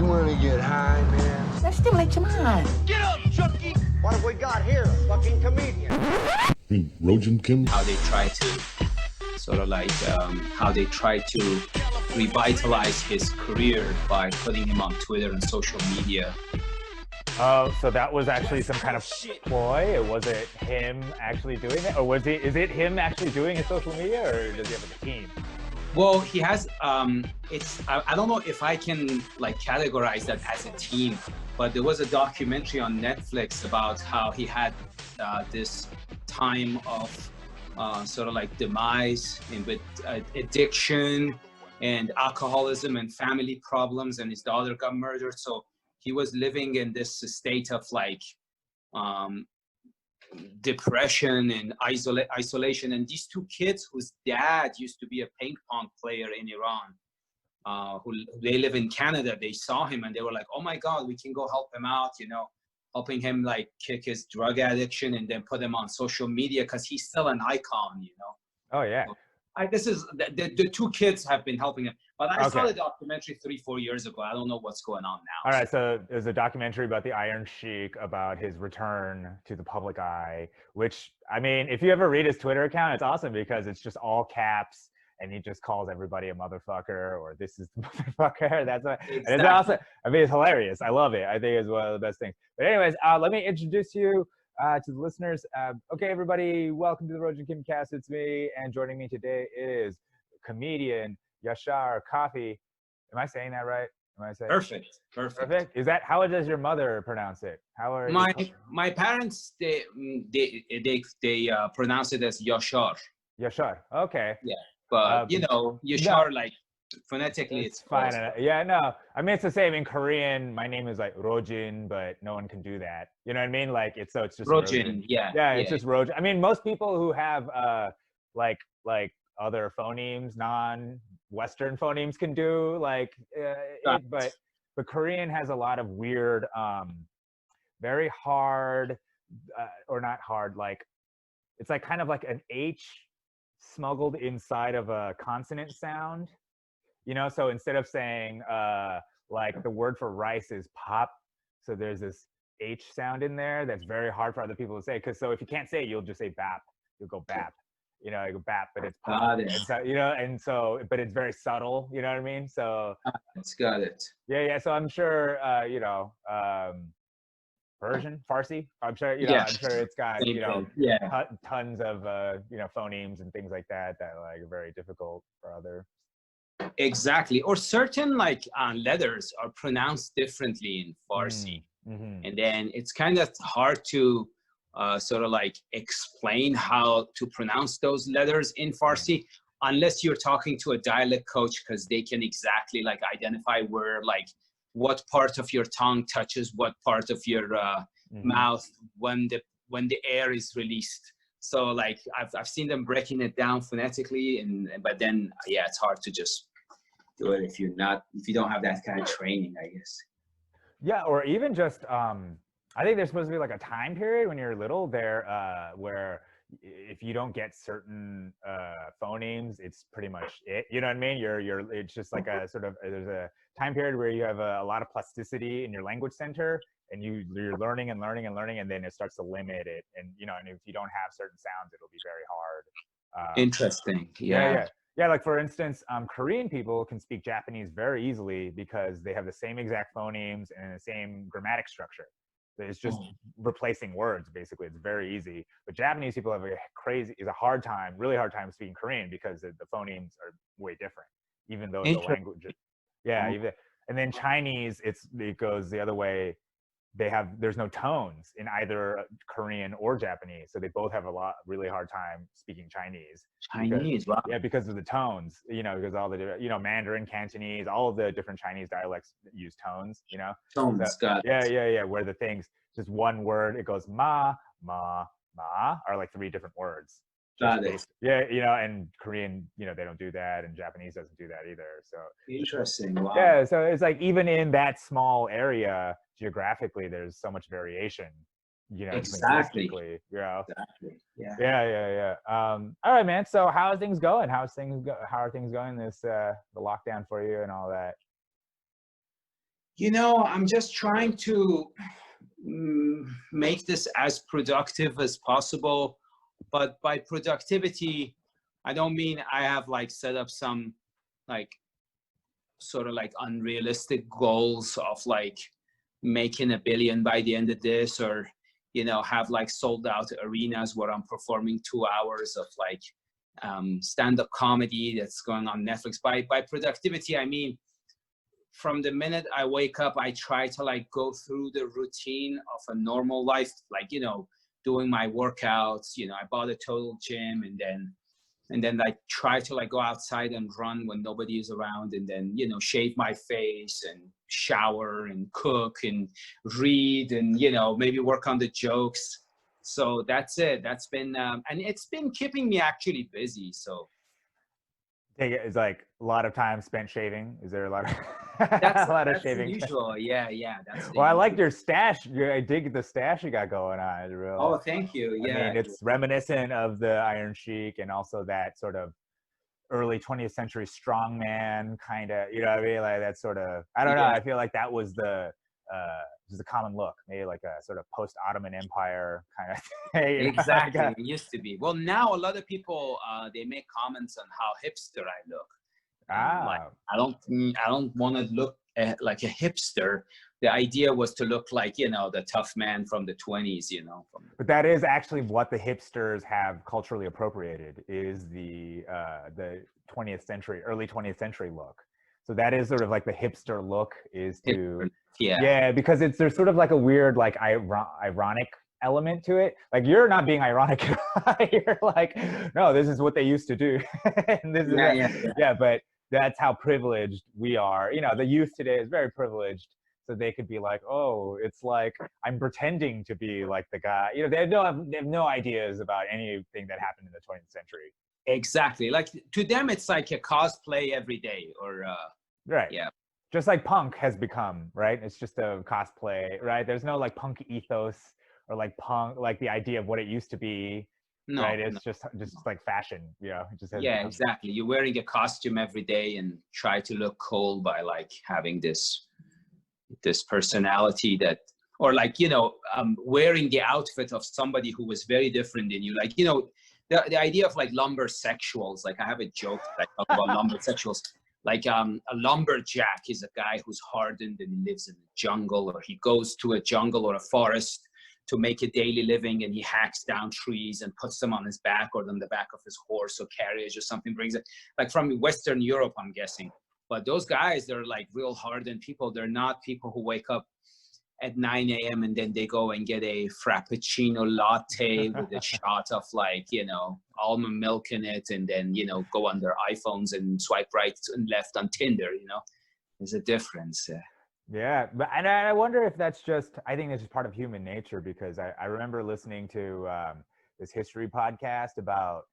You wanna get high, man? Let's stimulate your mind. Get up, Chucky! What have we got here? A fucking comedian. Rojan Kim. How they try to sort of like, how they try to revitalize his career by putting him on Twitter and social media. Oh, so that was actually some kind of ploy? Or was it him actually doing it? Or is it him actually doing his social media, or does he have like a team? Well, he has, I don't know if I can like categorize that as a team, but there was a documentary on Netflix about how he had this time of sort of like demise and with addiction and alcoholism and family problems, and his daughter got murdered. So he was living in this state of like depression and isolation. And these two kids whose dad used to be a ping pong player in Iran, who they live in Canada, they saw him and they were like, oh my God, we can go help him out, you know, helping him like kick his drug addiction and then put him on social media because he's still an icon, you know. Oh yeah. So, this is the two kids have been helping him, but I saw the documentary 3-4 years ago. I don't know what's going on now. All right, so there's a documentary about the Iron Sheik, about his return to the public eye, which, I mean, if you ever read his Twitter account, it's awesome because it's just all caps and he just calls everybody a motherfucker, or this is the motherfucker. That's what, exactly. And it's awesome. I mean, it's hilarious. I love it. I think it's one of the best things. But anyways, let me introduce you to the listeners. Okay, everybody, welcome to the Rojan Kim Cast. It's me, and joining me today is comedian Yashar, Kafi. Am I saying that right? Am I saying perfect? Is that, how does your mother pronounce it? How are my parents? They pronounce it as Yashar. Yashar. Okay. Yeah, but you know, Yashar, like phonetically, it's fine. Yeah, no, I mean, it's the same in Korean. My name is like Rojin, but no one can do that. You know what I mean? Like it's just Rojin. Yeah, it's just Rojin. I mean, most people who have like other phonemes, non-Western phonemes, can do like but Korean has a lot of weird, very hard, or not hard, like it's like kind of like an H smuggled inside of a consonant sound. You know, so instead of saying like the word for rice is pop, so there's this H sound in there that's very hard for other people to say. Because so if you can't say it, you'll just say bap. You'll go bap. You know, you go bap, but it's pop. And so, you know, and so, but it's very subtle. You know what I mean? So it's got it. Yeah. So I'm sure, you know, Persian, Farsi. I'm sure, you know, I'm sure it's got, you know, tons of, you know, phonemes and things like that like are very difficult for other. Exactly. Or certain like letters are pronounced differently in Farsi. And then it's kind of hard to sort of like explain how to pronounce those letters in Farsi unless you're talking to a dialect coach, because they can exactly like identify where like what part of your tongue touches what part of your mouth when the air is released. So like I've seen them breaking it down phonetically, but then yeah, it's hard to just do it if you don't have that kind of training, I guess. Yeah, or even just I think there's supposed to be like a time period when you're little there where if you don't get certain phonemes, it's pretty much it. You know what I mean? It's just like a sort of, there's a time period where you have a lot of plasticity in your language center, and you're learning and learning and learning, and then it starts to limit it. And you know, and if you don't have certain sounds, it'll be very hard. Interesting. Yeah, like for instance, Korean people can speak Japanese very easily because they have the same exact phonemes and the same grammatic structure. It's just replacing words, basically. It's very easy. But Japanese people have really hard time speaking Korean because the phonemes are way different, even though the language. And then Chinese, it goes the other way. There's no tones in either Korean or Japanese, so they both have really hard time speaking Chinese. Wow. Yeah, because of the tones, you know, because all the, you know, Mandarin, Cantonese, all of the different Chinese dialects use tones, you know. Tones, got it. Yeah. Where the things, just one word, it goes ma, are like 3 different words. Got it. Yeah, you know, and Korean, you know, they don't do that, and Japanese doesn't do that either. So interesting. Wow. Yeah, so it's like even in that small area, geographically, there's so much variation. You know, exactly. You know. Exactly. Yeah. All right, man. So how are things going? How are things going? The lockdown for you and all that? You know, I'm just trying to make this as productive as possible. But by productivity, I don't mean I have like set up some like sort of like unrealistic goals of like making 1 billion by the end of this, or you know, have like sold out arenas where I'm performing 2 hours of like stand-up comedy that's going on Netflix. By productivity, I mean from the minute I wake up, I try to like go through the routine of a normal life, like, you know, doing my workouts. You know, I bought a total gym, and then I try to like go outside and run when nobody is around, and then, you know, shave my face and shower and cook and read and, you know, maybe work on the jokes. So that's it. That's been and it's been keeping me actually busy. So Take it is like a lot of time spent shaving. Is there a lot of that's a lot of that's the shaving? usual. Yeah, yeah. That's the Well, I usual. like your stash. I dig the stash you got going on. It's real. Oh, thank you. I Yeah. mean, it's reminiscent of the Iron Sheik and also that sort of early 20th century strongman kind of, you know what I mean? Like that sort of, I don't know. Yeah. I feel like that was the common look, maybe like a sort of post-Ottoman Empire kind of thing. You know? Exactly. Like It used to be. Well, now a lot of people they make comments on how hipster I look. And I'm like, I don't want to look like a hipster. The idea was to look like, you know, the tough man from the 20s, you know. but that is actually what the hipsters have culturally appropriated, is the 20th century, early 20th century look. So that is sort of like the hipster look, is to yeah, because there's sort of like a weird like ironic element to it. Like you're not being ironic. You're like, no, this is what they used to do. And this is but that's how privileged we are. You know, the youth today is very privileged, so they could be like, oh, it's like I'm pretending to be like the guy. You know, they have no ideas about anything that happened in the 20th century. Exactly. Like to them, it's like a cosplay every day, or right. Yeah. Just like punk has become, right? It's just a cosplay, right? There's no like punk ethos or like punk, like the idea of what it used to be. No, right? It's just like fashion, you know. It just has yeah, exactly. You're wearing a costume every day and try to look cool by like having this personality that, or like, you know, wearing the outfit of somebody who was very different than you. Like, you know, the idea of like lumber sexuals. Like I have a joke that I talk about lumber sexuals. Like a lumberjack is a guy who's hardened and lives in the jungle, or he goes to a jungle or a forest to make a daily living, and he hacks down trees and puts them on his back or on the back of his horse or carriage or something, brings it like from Western Europe, I'm guessing. But those guys, they're like real hardened people. They're not people who wake up at 9 a.m. and then they go and get a frappuccino latte with a shot of like, you know, almond milk in it, and then, you know, go on their iPhones and swipe right and left on Tinder. You know, there's a difference. Yeah, but and I wonder if that's just, I think it's just part of human nature, because I remember listening to this history podcast about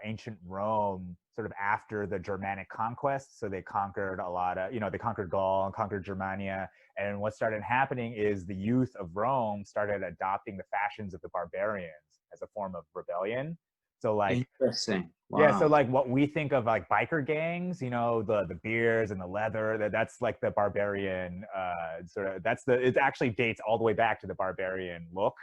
ancient Rome sort of after the Germanic conquest. So they conquered a lot of, you know, they conquered Gaul and conquered Germania. And what started happening is the youth of Rome started adopting the fashions of the barbarians as a form of rebellion. So like, interesting. Wow. Yeah, so like what we think of like biker gangs, you know, the beards and the leather, that's like the barbarian sort of, it actually dates all the way back to the barbarian look.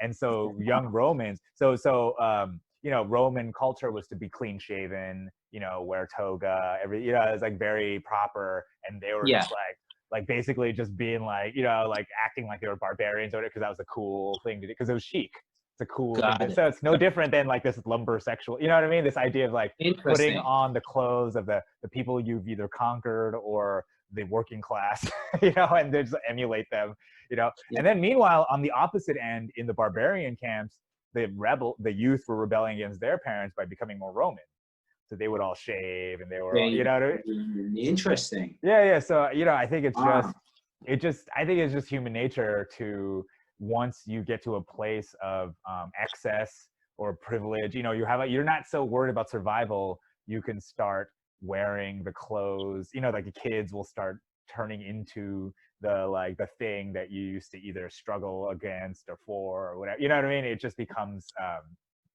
And so young Romans, you know, Roman culture was to be clean shaven, you know, wear toga, you know, it's like very proper. And they were just like basically just being like, you know, like acting like they were barbarians, or because that was a cool thing to do, because it was chic. It's a cool thing. So it's no different than like this lumber sexual, you know what I mean? This idea of like putting on the clothes of the people you've either conquered or the working class, you know, and they just emulate them, you know. And then meanwhile, on the opposite end, in the barbarian camps, the youth were rebelling against their parents by becoming more Roman. So they would all shave, and they were, all, you know what I mean? Interesting. Yeah. So, you know, I think it's I think it's just human nature to, once you get to a place of excess or privilege, you know, you're not so worried about survival, you can start wearing the clothes, you know, like the kids will start turning into the thing that you used to either struggle against or for or whatever, you know what I mean? It just becomes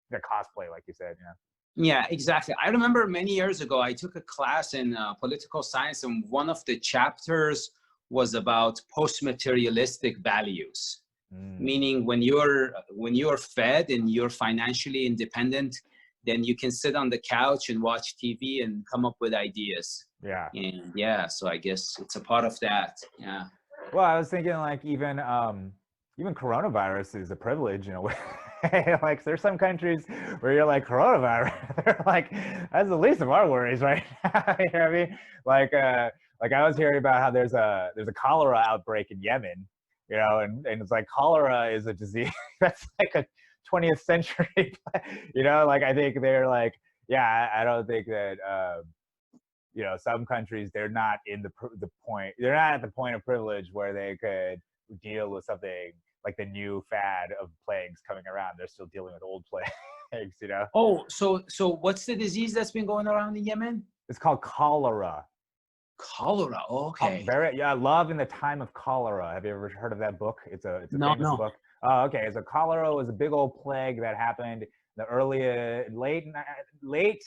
the cosplay, like you said, you know. Yeah, exactly. I remember many years ago, I took a class in political science, and one of the chapters was about post-materialistic values. Meaning when you're fed and you're financially independent, then you can sit on the couch and watch TV and come up with ideas. Yeah. And yeah, so I guess it's a part of that. Yeah. Well, I was thinking like even coronavirus is a privilege in a way. Like there's some countries where you're like coronavirus, they're like that's the least of our worries right now. You know what I mean? Like I was hearing about how there's a cholera outbreak in Yemen, you know, and it's like cholera is a disease that's like a 20th century, you know, like I think they're like, yeah, I don't think that you know, some countries, they're not in they're not at the point of privilege where they could deal with something like the new fad of plagues coming around. They're still dealing with old plagues, you know? Oh, so what's the disease that's been going around in Yemen? It's called cholera. Cholera, okay. Yeah, Love in the Time of Cholera. Have you ever heard of that book? It's a famous book. Oh, okay. So cholera was a big old plague that happened the late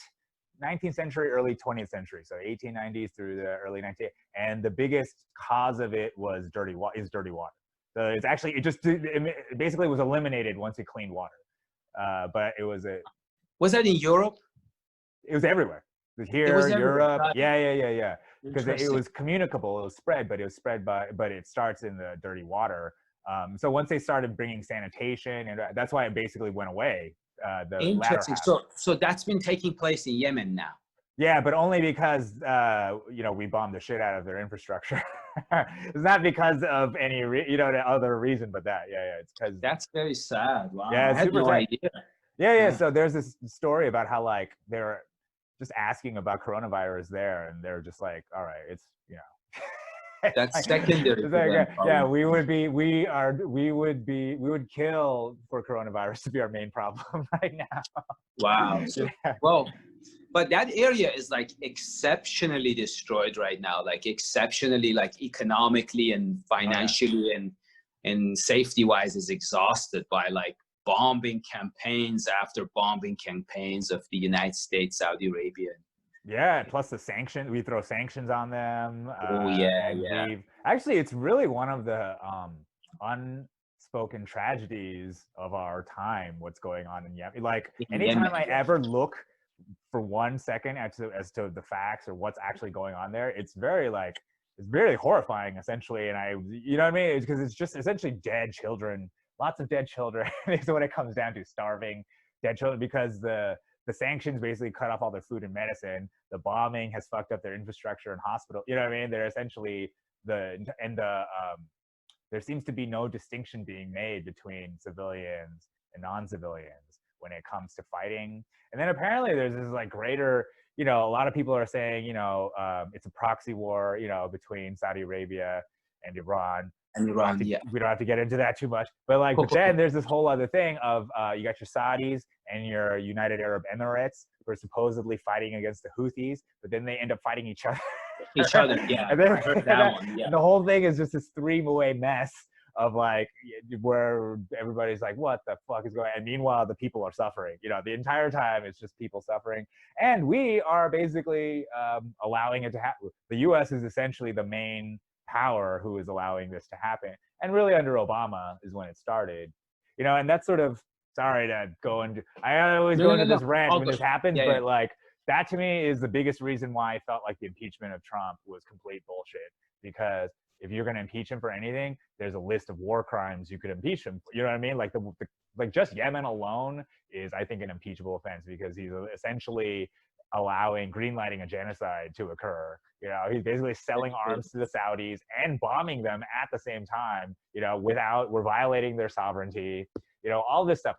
19th century, early 20th century, so 1890s through the early 19th, and the biggest cause of it was dirty water. So it's actually it basically was eliminated once it cleaned water, but it was that in Europe? It was everywhere. It was here, Europe. Yeah. Because it was communicable, it was spread, but it starts in the dirty water. So once they started bringing sanitation, and that's why it basically went away. Interesting. So that's been taking place in Yemen now. Yeah, but only because you know, we bombed the shit out of their infrastructure. It's not because of any other reason, but that. Yeah, it's because that's very sad. Wow. Yeah, I had no idea. Yeah. So there's this story about how like they're just asking about coronavirus there, and they're just like, all right, it's, you know. That's secondary. Yeah, we would kill for coronavirus to be our main problem right now. Wow. So, well, but that area is like exceptionally destroyed right now, like exceptionally, like economically and financially and safety wise is exhausted by like bombing campaigns after bombing campaigns of the United States, Saudi Arabia. Yeah, plus the sanctions, we throw sanctions on them. Actually, it's really one of the unspoken tragedies of our time, what's going on in Yemen. Like, anytime I ever look for 1 second as to the facts or what's actually going on there, it's very horrifying, essentially. And you know what I mean? Because it's just essentially dead children, lots of dead children is what it comes down to, starving dead children, because the sanctions basically cut off all their food and medicine. The bombing has fucked up their infrastructure and hospital. You know what I mean? They're essentially there seems to be no distinction being made between civilians and non-civilians when it comes to fighting. And then apparently there's this like greater, you know, a lot of people are saying, you know, it's a proxy war, you know, between Saudi Arabia and Iran. And Iran, we don't have to get into that too much, but like, but then there's this whole other thing of you got your Saudis and your United Arab Emirates who are supposedly fighting against the Houthis, but then they end up fighting each other. Yeah. And the whole thing is just this three-way mess of like where everybody's like, what the fuck is going on? And meanwhile, the people are suffering. You know, the entire time it's just people suffering, and we are basically allowing it to happen. The U.S. is essentially the main power who is allowing this to happen, and really under Obama is when it started, you know. And that's sort of, sorry to go into, I always go into this rant when this happens, but like that to me is the biggest reason why I felt like the impeachment of Trump was complete bullshit. Because if you're going to impeach him for anything, there's a list of war crimes you could impeach him. You know what I mean? Like like just Yemen alone is, I think, an impeachable offense, because he's essentially greenlighting a genocide to occur. You know, he's basically selling arms to the Saudis and bombing them at the same time, you know, we're violating their sovereignty, you know, all that stuff.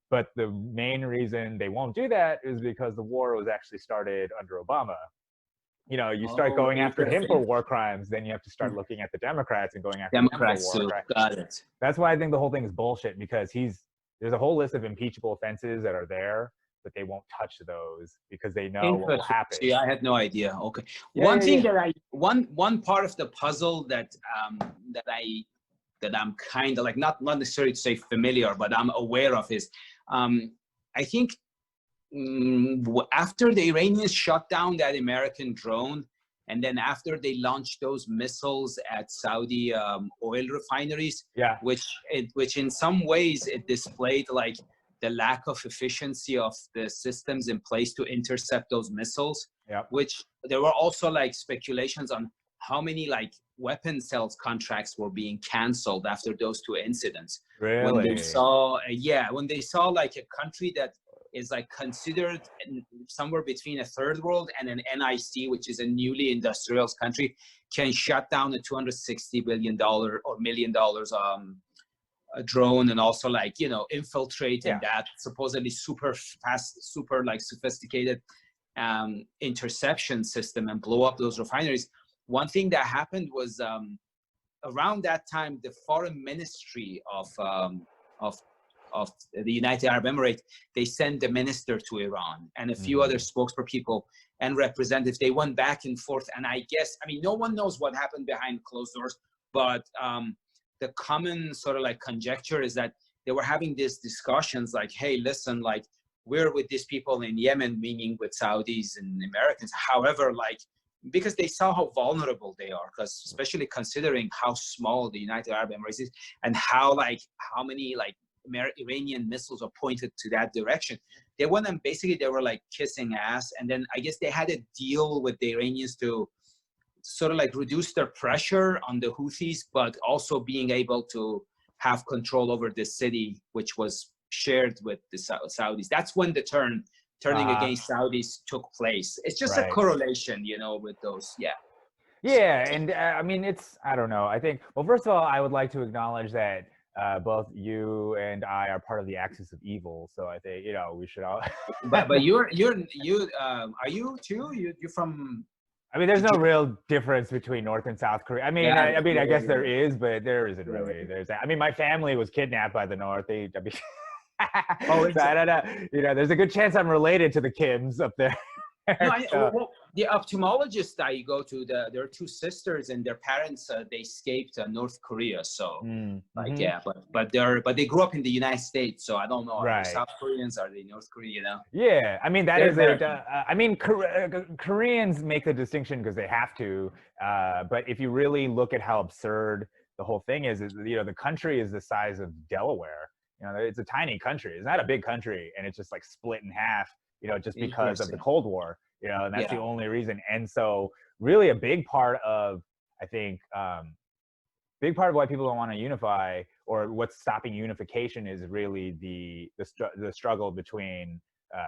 But the main reason they won't do that is because the war was actually started under Obama. You know, you start going after him for war crimes, then you have to start looking at the Democrats and going after Democrats them for war crimes. Got it. That's why I think the whole thing is bullshit, because there's a whole list of impeachable offenses that are there, but they won't touch those because they know what will happen. See, I had no idea. Okay. One part of the puzzle that I'm kind of like, not necessarily to say familiar, but I'm aware of is, I think after the Iranians shot down that American drone And then after they launched those missiles at Saudi oil refineries, Yeah. which in some ways it displayed like the lack of efficiency of the systems in place to intercept those missiles. Yep. Which there were also like speculations on how many like weapon sales contracts were being canceled after those two incidents. Really? When they saw, when they saw like a country that is like considered somewhere between a third world and an NIC, which is a newly industrialized country, can shut down a $260 billion or $1 million a drone, and also like, you know, infiltrate in that supposedly super fast, super like sophisticated interception system and blow up those refineries. One thing that happened was around that time, the foreign ministry of the United Arab Emirates, they sent the minister to Iran and a few other spokespeople and representatives. They went back and forth, and I guess, I mean, no one knows what happened behind closed doors, but the common sort of like conjecture is that they were having these discussions like, hey, listen, like, we're with these people in Yemen, meaning with Saudis and Americans. However, like, because they saw how vulnerable they are, because especially considering how small the United Arab Emirates is and how many like Iranian missiles are pointed to that direction. They went and basically they were like kissing ass. And then I guess they had a deal with the Iranians to sort of like reduce their pressure on the Houthis, but also being able to have control over the city, which was shared with the Saudis. That's when the turning against Saudis took place. It's just a correlation, you know, with those. Yeah. Yeah. And I mean, I don't know. I think, well, first of all, I would like to acknowledge that both you and I are part of the axis of evil. So I think, you know, we should all. but you are you too? You're from. I mean, there's no real difference between North and South Korea. I mean, I guess there is, but there isn't really. I mean, my family was kidnapped by the North. I mean, so I don't know. You know, there's a good chance I'm related to the Kims up there. No, well, the ophthalmologist that you go to, there are two sisters and their parents, they escaped North Korea. So but they grew up in the United States. So I don't know. Are they South Koreans? Are they North Korean? You know? Yeah, I mean that is it. I mean, Koreans make the distinction because they have to. But if you really look at how absurd the whole thing is, you know, the country is the size of Delaware. You know, it's a tiny country. It's not a big country, and it's just like split in half. You know, just because of the Cold War, you know, and that's the only reason. And so really a big part of, I think, big part of why people don't want to unify, or what's stopping unification, is really the struggle between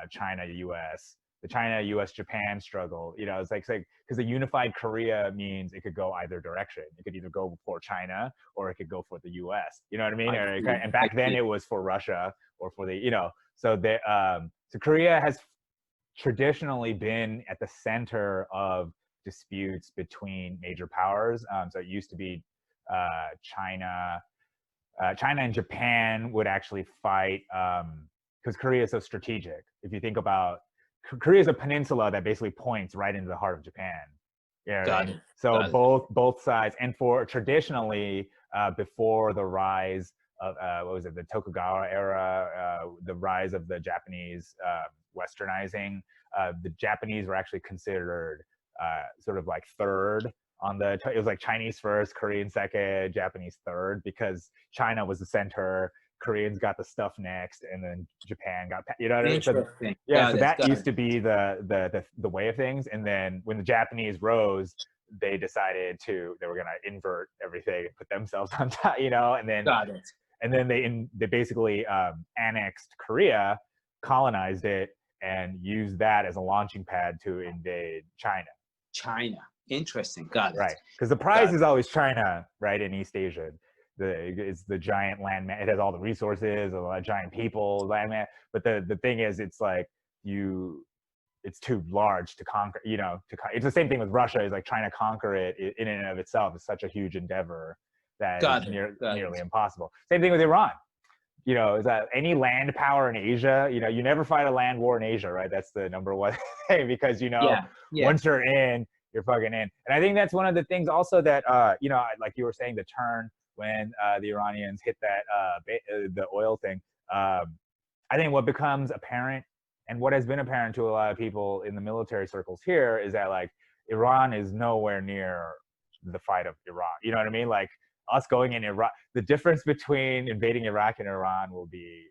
China, US, the China, US, Japan struggle. You know, it's like, because a unified Korea means it could go either direction. It could either go for China or it could go for the US. You know what I mean? And back then it was for Russia or for the, you know, so they, so Korea has traditionally been at the center of disputes between major powers. So it used to be China and Japan would actually fight, because Korea is so strategic. If you think about, Korea is a peninsula that basically points right into the heart of Japan. Yeah. So both sides, and for traditionally before the rise of the Tokugawa era, the rise of the Japanese westernizing, the Japanese were actually considered sort of like third on the, it was like Chinese first, Korean second, Japanese third, because China was the center, Koreans got the stuff next, and then Japan got, you know what I mean? So that used to be the way of things. And then when the Japanese rose, they decided they were gonna invert everything and put themselves on top, you know, and then they basically annexed Korea, colonized it, and used that as a launching pad to invade China. Interesting. Got it. Right, because the prize is always China, right, in East Asia. It's the giant land. It has all the resources, a lot of giant people, land. But the thing is, it's like it's too large to conquer. You know, it's the same thing with Russia. Is like trying to conquer it in and of itself is such a huge endeavor that is nearly impossible. Same thing with Iran. You know, is that any land power in Asia, you know, you never fight a land war in Asia, right? That's the number one thing, because, you know, once you're in, you're fucking in. And I think that's one of the things also that, you know, like you were saying, the turn when the Iranians hit that, the oil thing. I think what becomes apparent, and what has been apparent to a lot of people in the military circles here, is that like Iran is nowhere near the fight of Iraq. You know what I mean? Like us going in Iraq, the difference between invading Iraq and Iran will be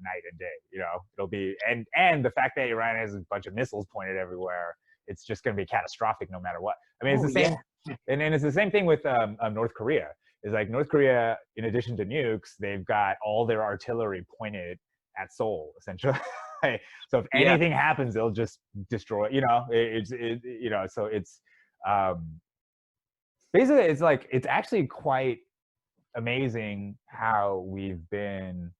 night and day. You know, it'll be and the fact that Iran has a bunch of missiles pointed everywhere, it's just going to be catastrophic no matter what. I mean, it's the same, and it's the same thing with North Korea. Is like North Korea, in addition to nukes, they've got all their artillery pointed at Seoul, essentially. So if anything happens, they'll just destroy. You know, you know, so it's basically it's actually quite amazing how we've been.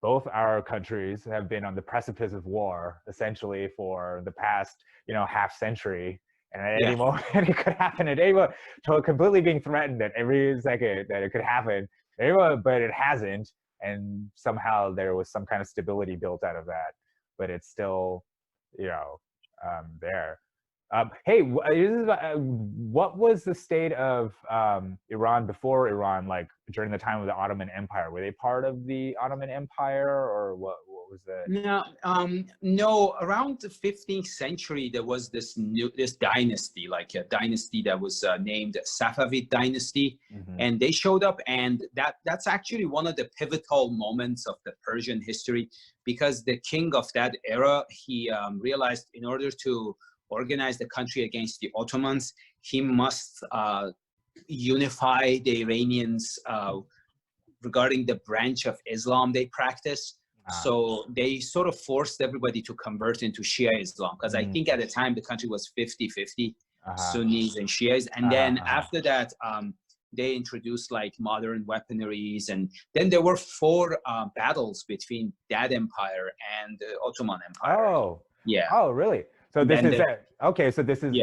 Both our countries have been on the precipice of war, essentially, for the past, you know, half century. And at any moment, it could happen at any moment. So completely being threatened at every second that it could happen. But it hasn't. And somehow there was some kind of stability built out of that. But it's still, you know, there. Hey, what was the state of Iran before Iran, like during the time of the Ottoman Empire? Were they part of the Ottoman Empire, or what was that? No, no. Around the 15th century, there was this dynasty, like a dynasty that was named Safavid dynasty, and they showed up, and that's actually one of the pivotal moments of the Persian history, because the king of that era, he realized in order to organize the country against the Ottomans, he must unify the Iranians regarding the branch of Islam they practice. So they sort of forced everybody to convert into Shia Islam, because I think at the time the country was 50-50 Sunnis and Shias. And then after that, they introduced like modern weaponaries. And then there were 4 battles between that empire and the Ottoman Empire. Oh, yeah. Oh, really? So this is okay. So this is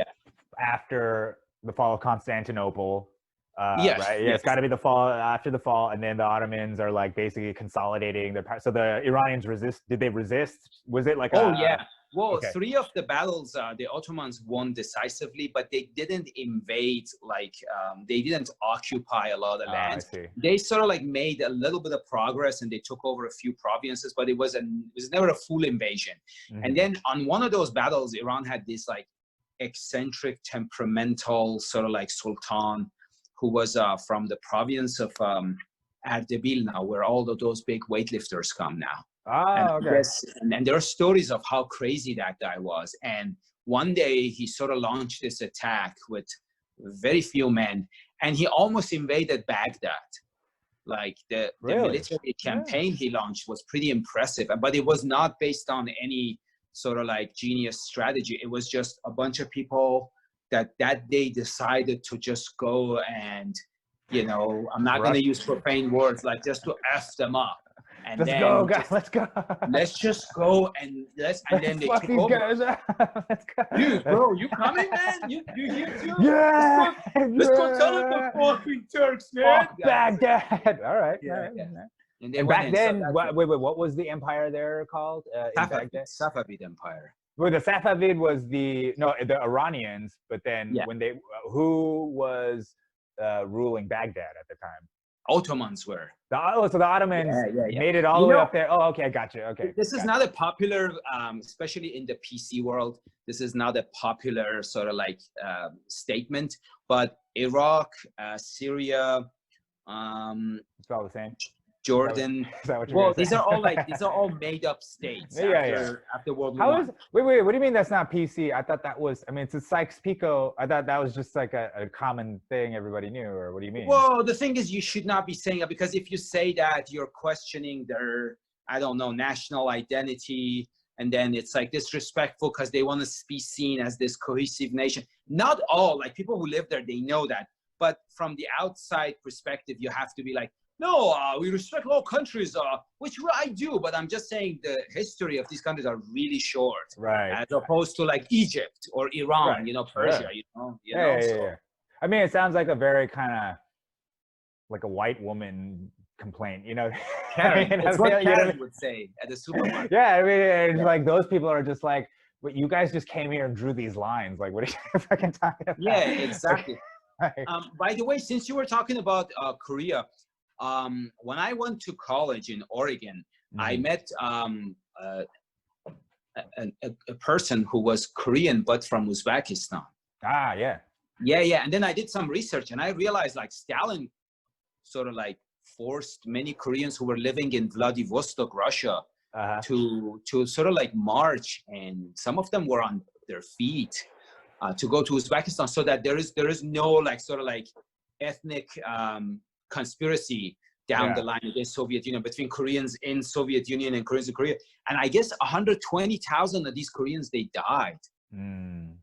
after the fall of Constantinople, right? Yeah, it's got to be the fall, after the fall, and then the Ottomans are like basically consolidating their power. So the Iranians resist. Did they resist? Was it like? Well, 3 of the battles, the Ottomans won decisively, but they didn't invade. Like they didn't occupy a lot of land. They sort of like made a little bit of progress, and they took over a few provinces, but it was never a full invasion. And then on one of those battles, Iran had this like eccentric, temperamental sort of like sultan who was from the province of Ardabil now, where all of those big weightlifters come now. And there are stories of how crazy that guy was. And one day he sort of launched this attack with very few men, and he almost invaded Baghdad. Like the military campaign he launched was pretty impressive, but it was not based on any sort of like genius strategy. It was just a bunch of people that day decided to just go and, you know, I'm not going to use profane words, like just to F them up. And let's go, guys. Let's go. Let's just go and then they took over. Let's go. Dude, bro, you coming, man? You here too? Yeah. Let's go tell them the fucking Turks, man. Fuck Baghdad. All right. And back then, what was the empire there called? Safavid Empire. Well, the Safavid was the Iranians, but then who was ruling Baghdad at the time? Ottomans were. So the Ottomans made it all the way up there. Oh, okay, I got you. Okay. This is not a popular, especially in the PC world, this is not a popular sort of like statement, but Iraq, Syria, it's all the same. Jordan. These are all made up states after World War I. Wait, what do you mean that's not PC? I thought that was, I mean, it's a Sykes-Picot. I thought that was just like a common thing everybody knew, or what do you mean? Well, the thing is, you should not be saying it, because if you say that, you're questioning their, I don't know, national identity, and then it's like disrespectful because they want to be seen as this cohesive nation. Not all, like people who live there, they know that. But from the outside perspective, you have to be like, no, we respect all countries, which I do, but I'm just saying the history of these countries are really short, as opposed to like Egypt or Iran, you know, Persia, you know. I mean, it sounds like a very kind of like a white woman complaint, you know. Karen, it's what Karen would say at the supermarket. I mean, it's like those people are just like, but you guys just came here and drew these lines. Like, what are you fucking talking about? Yeah, exactly. By the way, since you were talking about Korea, when I went to college in Oregon, I met a person who was Korean but from Uzbekistan. Ah, yeah. Yeah. And then I did some research and I realized like Stalin sort of like forced many Koreans who were living in Vladivostok, Russia, to sort of like march, and some of them were on their feet to go to Uzbekistan, so that there is no like sort of like ethnic conspiracy down the line against Soviet Union between Koreans in Soviet Union and Koreans in Korea. And I guess 120,000 of these Koreans, they died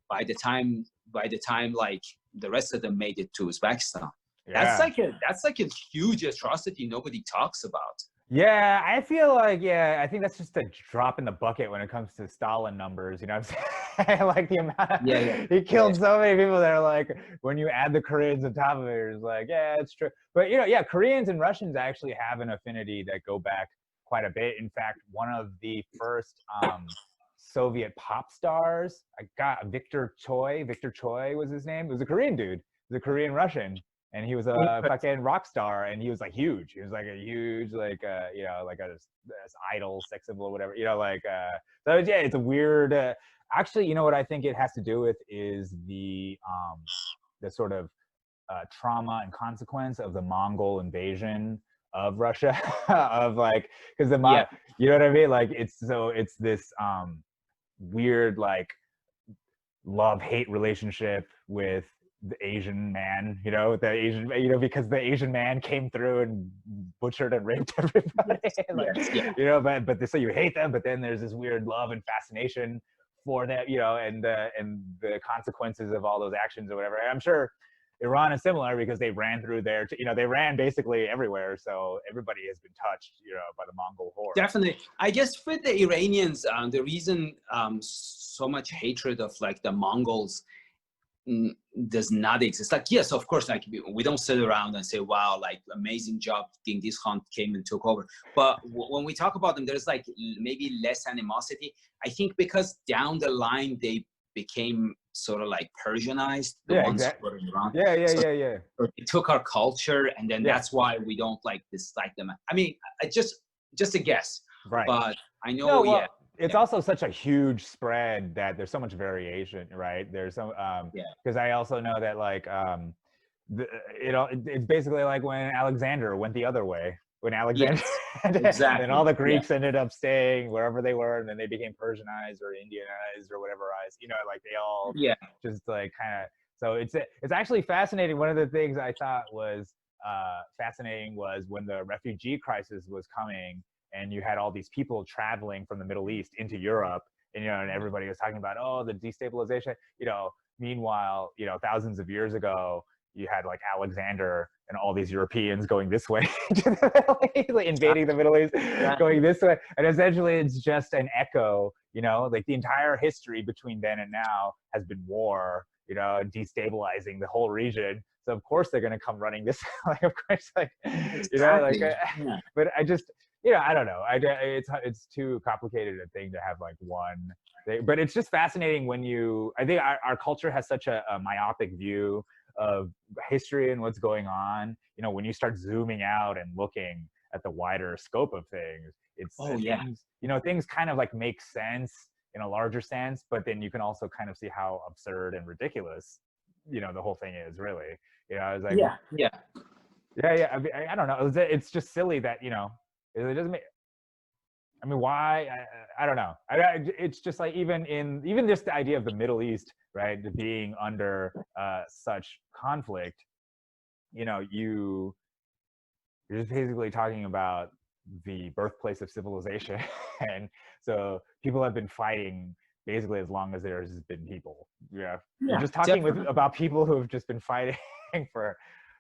by the time like the rest of them made it to Uzbekistan. That's like a huge atrocity nobody talks about. Yeah, I feel like, I think that's just a drop in the bucket when it comes to Stalin numbers, you know what I'm saying? Like the amount, he killed so many people that are like, when you add the Koreans on top of it, it's like, yeah, it's true. But, you know, Koreans and Russians actually have an affinity that go back quite a bit. In fact, one of the first Soviet pop stars, Victor Choi was his name. It was a Korean dude. He was a Korean Russian. And he was a fucking rock star, and he was like huge. He was like a huge, like, you know, like a idol, sex symbol, or whatever. You know, like, so yeah, it's a weird. Actually, you know what I think it has to do with is the sort of trauma and consequence of the Mongol invasion of Russia, of like, because you know what I mean? Like, it's this weird like love-hate relationship with the Asian man, you know, because the Asian man came through and butchered and raped everybody. You know, but so you hate them, but then there's this weird love and fascination for that, you know, and the consequences of all those actions or whatever. And I'm sure Iran is similar because they ran through there, you know, they ran basically everywhere. So everybody has been touched, you know, by the Mongol horde. Definitely. I guess for the Iranians, the reason so much hatred of like the Mongols does not exist. Like, yes, of course, like we don't sit around and say, wow, like amazing job, Genghis Khan came and took over. But when we talk about them, there's like maybe less animosity. I think because down the line, they became sort of like Persianized, the ones who were in Iran. So they took our culture, and then that's why we don't like dislike them. I mean, just a guess. Right. But I know, it's also such a huge spread that there's so much variation, right? There's some, because I also know that like, it's basically like when Alexander went the other way. When Alexander, and all the Greeks ended up staying wherever they were, and then they became Persianized or Indianized or whateverized. You know, like they all just like kind of. So it's actually fascinating. One of the things I thought was fascinating was when the refugee crisis was coming, and you had all these people traveling from the Middle East into Europe, and you know, and everybody was talking about the destabilization. You know, meanwhile, you know, thousands of years ago, you had like Alexander and all these Europeans going this way to the Middle East, like invading the Middle East, going this way. And essentially it's just an echo, you know, like the entire history between then and now has been war, you know, destabilizing the whole region. So of course they're going to come running this, like, of course, like, you know, like, but I just, you know, I don't know. It's too complicated a thing to have like one thing, but it's just fascinating when I think our culture has such a myopic view of history and what's going on. You know, when you start zooming out and looking at the wider scope of things, things, you know, things kind of like make sense in a larger sense, but then you can also kind of see how absurd and ridiculous, you know, the whole thing is really. You know, I was like, I don't know. It's just silly that, you know, it doesn't make. I mean, why? I don't know. It's just like even just the idea of the Middle East, right, being under such conflict, you know, you're just basically talking about the birthplace of civilization, and so people have been fighting basically as long as there's been people. You're just talking about people who have just been fighting for,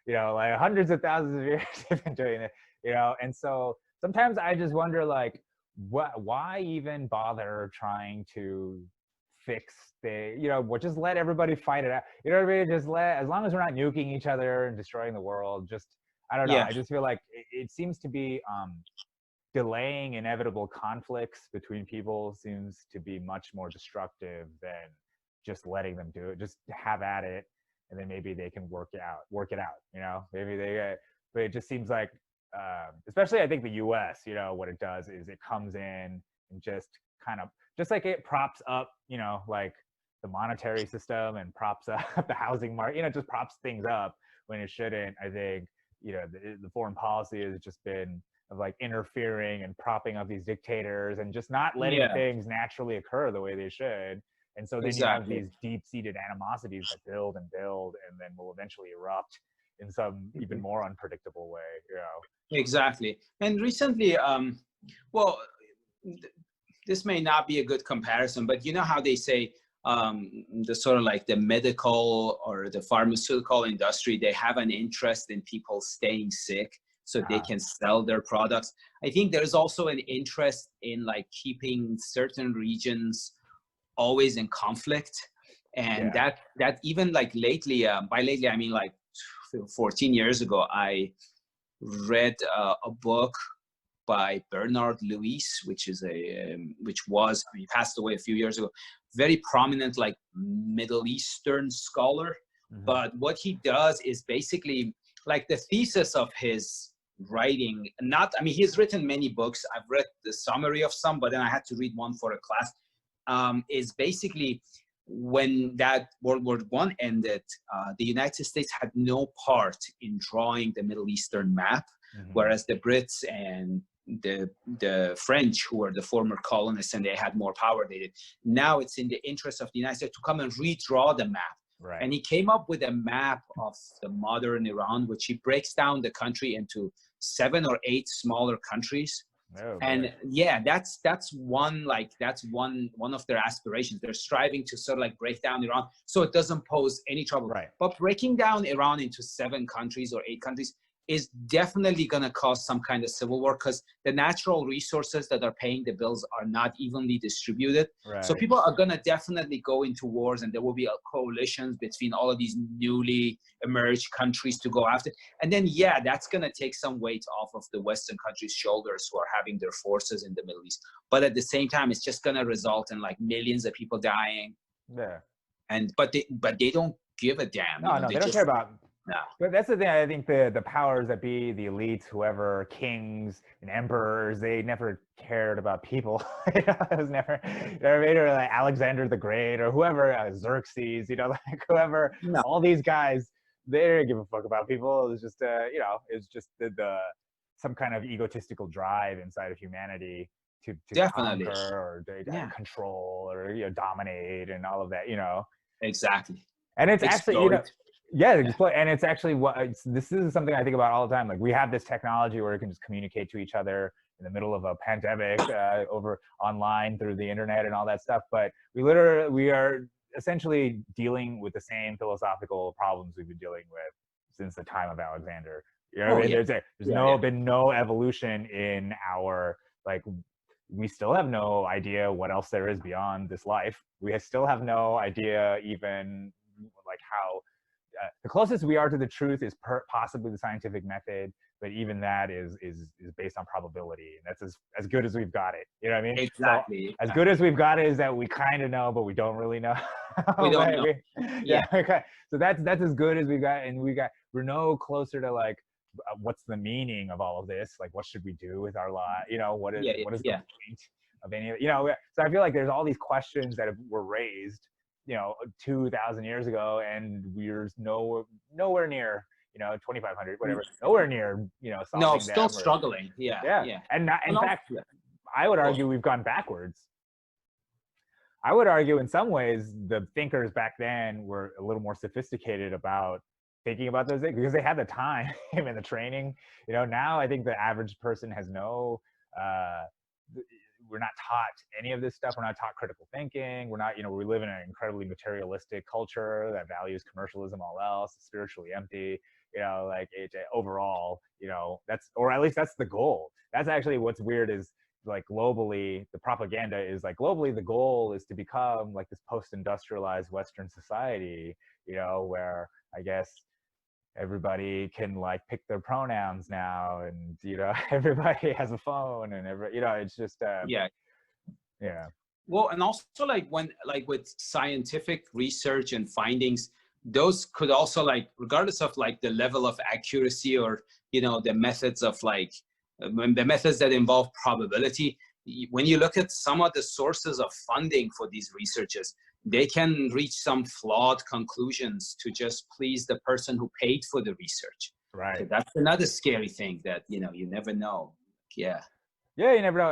you know, like hundreds of thousands of years. They've been doing it, you know, and so sometimes I just wonder, like, why even bother trying to fix you know, just let everybody fight it out. You know what I mean? Just as long as we're not nuking each other and destroying the world, just, I don't know. I just feel like it seems to be delaying inevitable conflicts between people seems to be much more destructive than just letting them do it. Just have at it, and then maybe they can work it out, you know, but it just seems like, especially I think the US, you know, what it does is it comes in and just kind of, just like it props up, you know, like the monetary system and props up the housing market, just props things up when it shouldn't. I think, the foreign policy has just been of like interfering and propping up these dictators and just not letting things naturally occur the way they should. And so then you have these deep-seated animosities that build and build and then will eventually erupt in some even more unpredictable way, Exactly. And recently, well, this may not be a good comparison, but you know how they say the sort of like the medical or the pharmaceutical industry, they have an interest in people staying sick so they can sell their products. I think there's also an interest in like keeping certain regions always in conflict. And that even like lately, by lately, I mean like 14 years ago, I read a book by Bernard Lewis, which was, he passed away a few years ago, very prominent like Middle Eastern scholar. But what he does is basically like the thesis of his writing, he's written many books. I've read the summary of some, but then I had to read one for a class, is basically when that World War I ended, the United States had no part in drawing the Middle Eastern map, whereas the Brits and the French, who were the former colonists and they had more power, they did. Now it's in the interest of the United States to come and redraw the map. Right. And he came up with a map of the modern Iran, which he breaks down the country into 7 or 8 smaller countries. Oh, and yeah, that's one of their aspirations. They're striving to sort of like break down Iran so it doesn't pose any trouble. Right. But breaking down Iran into 7 countries or 8 countries is definitely going to cause some kind of civil war, because the natural resources that are paying the bills are not evenly distributed. Right. So people are going to definitely go into wars, and there will be coalitions between all of these newly emerged countries to go after. And then, yeah, that's going to take some weight off of the Western countries' shoulders who are having their forces in the Middle East. But at the same time, it's just going to result in like millions of people dying. Yeah. But they don't give a damn. No, they don't care about. No. But that's the thing. I think the powers that be, the elites, whoever, kings and emperors, they never cared about people. It was never, or like Alexander the Great or whoever, Xerxes, like whoever. No. All these guys, they didn't give a fuck about people. It was just, it's just the some kind of egotistical drive inside of humanity to conquer or to control or dominate and all of that. Exactly. And it's actually and it's actually this is something I think about all the time. Like we have this technology where we can just communicate to each other in the middle of a pandemic over online through the internet and all that stuff. But we are essentially dealing with the same philosophical problems we've been dealing with since the time of Alexander. There's been no evolution in our we still have no idea what else there is beyond this life. We still have no idea even like how the closest we are to the truth is possibly the scientific method, but even that is based on probability, and that's as good as we've got it. You know what I mean? Exactly. So, as good as we've got it is that we kind of know, but we don't really know. We don't know. Okay. So that's as good as we've got, and we're no closer to like what's the meaning of all of this? Like, what should we do with our life? What is the point of any of it? So I feel like there's all these questions that were raised 2,000 years ago, and we're nowhere near 2,500, whatever, nowhere near still struggling. Yeah. And in fact, I would argue we've gone backwards. I would argue in some ways the thinkers back then were a little more sophisticated about thinking about those things because they had the time and the training. Now I think the average person has no we're not taught any of this stuff. We're not taught critical thinking. We're not, we live in an incredibly materialistic culture that values commercialism, all else, spiritually empty, overall, or at least that's the goal. That's actually what's weird is like globally, the propaganda is like globally, the goal is to become like this post-industrialized Western society, where I guess everybody can like pick their pronouns now, and everybody has a phone, and it's just well, and also with scientific research and findings, those could also regardless of the level of accuracy or the methods of the methods that involve probability, when you look at some of the sources of funding for these researches, they can reach some flawed conclusions to just please the person who paid for the research. Right. So that's another scary thing that, you know, you never know. Yeah. Yeah, you never know.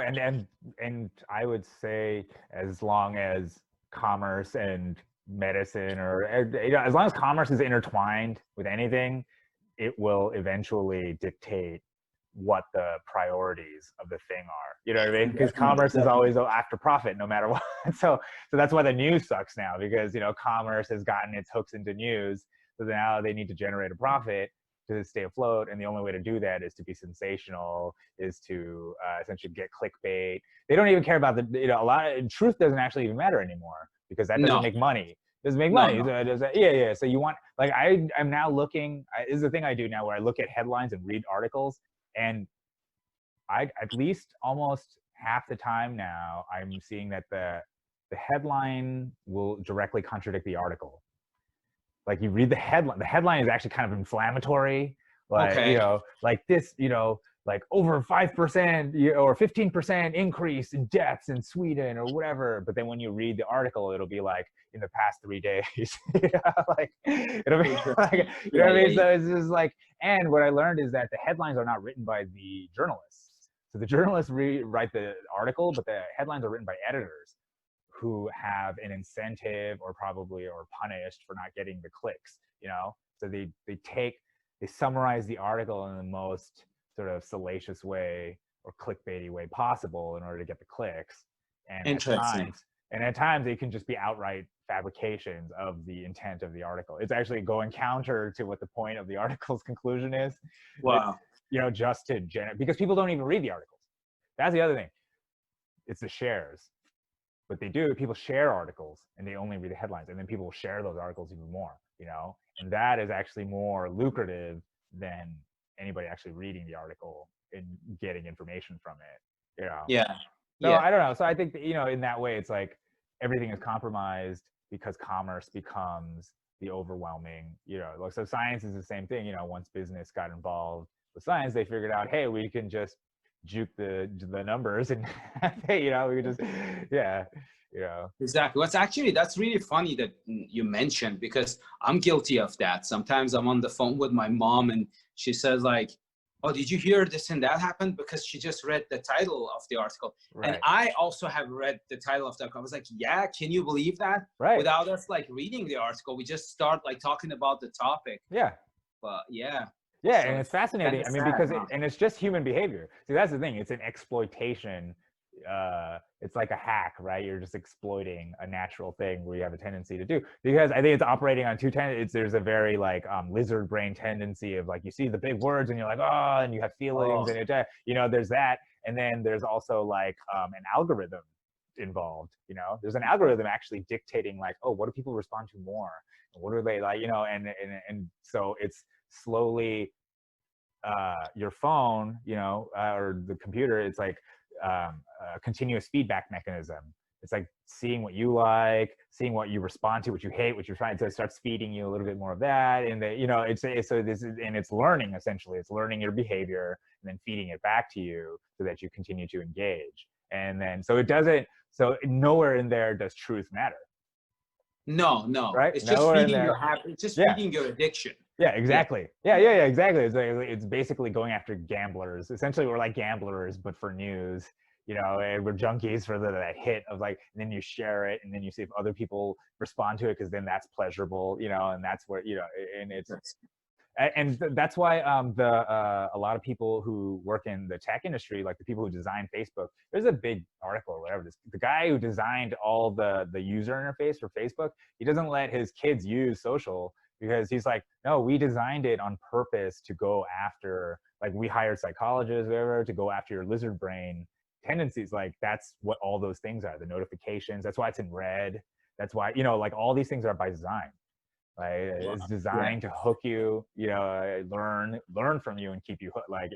And I would say as long as commerce and medicine, or you know, as long as commerce is intertwined with anything, it will eventually dictate what the priorities of the thing are. You know what I mean? Because commerce is always after profit, no matter what. So that's why the news sucks now, because, you know, commerce has gotten its hooks into news. So now they need to generate a profit to stay afloat. And the only way to do that is to be sensational, is to essentially get clickbait. They don't even care about the, you know, a lot of truth doesn't actually even matter anymore, because that doesn't make money. Doesn't make money. Yeah. So you want, like, I'm now looking, this is the thing I do now, where I look at headlines and read articles, and I, at least almost half the time now, I'm seeing that the headline will directly contradict the article. Like, you read the headline is actually kind of inflammatory, like, you know, like this, you know, like over 5% or 15% increase in deaths in Sweden or whatever. But then when you read the article, it'll be like, in the past 3 days, you know, like, it'll be like, you know what I mean? So it's just like, and what I learned is that the headlines are not written by the journalists. So the journalists write the article, but the headlines are written by editors who have an incentive or punished for not getting the clicks, you know? So they summarize the article in the most sort of salacious way or clickbaity way possible in order to get the clicks. And at times it can just be outright fabrications of the intent of the article. It's actually going counter to what the point of the article's conclusion is. Wow. You know, just to because people don't even read the articles. That's the other thing. It's the shares. What they do, people share articles and they only read the headlines, and then people will share those articles even more, you know? And that is actually more lucrative than anybody actually reading the article and getting information from it, you know? Yeah. So I don't know. So I think that, you know, in that way, it's like everything is compromised because commerce becomes the overwhelming, you know, like, so science is the same thing. You know, once business got involved with science, they figured out, hey, we can just juke the numbers, and you know, we just, yeah, you know. Exactly. That's really funny that you mentioned, because I'm guilty of that. Sometimes I'm on the phone with my mom and she says like, oh, did you hear this and that happened? Because she just read the title of the article. Right. And I also have read the title of the article. I was like, yeah, can you believe that? Right. Without us like reading the article, we just start like talking about the topic. Yeah. But yeah. Yeah, so and it's fascinating. I mean, because and it's just human behavior. See, that's the thing. It's an exploitation. It's like a hack, right? You're just exploiting a natural thing where you have a tendency to do. Because I think it's operating on two tendencies. There's a very like lizard brain tendency of like, you see the big words and you're like, oh, and you have feelings, and it, you know, there's that. And then there's also like an algorithm involved. You know, there's an algorithm actually dictating like, oh, what do people respond to more? And what are they like? You know, and so it's slowly your phone, you know, or the computer, it's like a continuous feedback mechanism. It's like seeing what you like, seeing what you respond to, what you hate, what you're trying to, starts feeding you a little bit more of that. And you know, it's so this is, and it's learning, essentially. It's learning your behavior and then feeding it back to you so that you continue to engage. And then, so it doesn't, so nowhere in there does truth matter. No, right? It's just feeding your habit. It's just feeding your addiction. Yeah, exactly. Yeah, exactly. It's basically going after gamblers. Essentially, we're like gamblers, but for news. You know, and we're junkies for that hit of like, and then you share it, and then you see if other people respond to it, because then that's pleasurable. You know, and that's where, you know, and it's. And that's why a lot of people who work in the tech industry, like the people who design Facebook, there's a big article or whatever. The guy who designed all the user interface for Facebook, he doesn't let his kids use social, because he's like, no, we designed it on purpose to go after, like, we hired psychologists, whatever, to go after your lizard brain tendencies. Like, that's what all those things are, the notifications. That's why it's in red. That's why, you know, like, all these things are by design. Like, it's designed to hook you, you know, learn from you and keep you hooked. Like,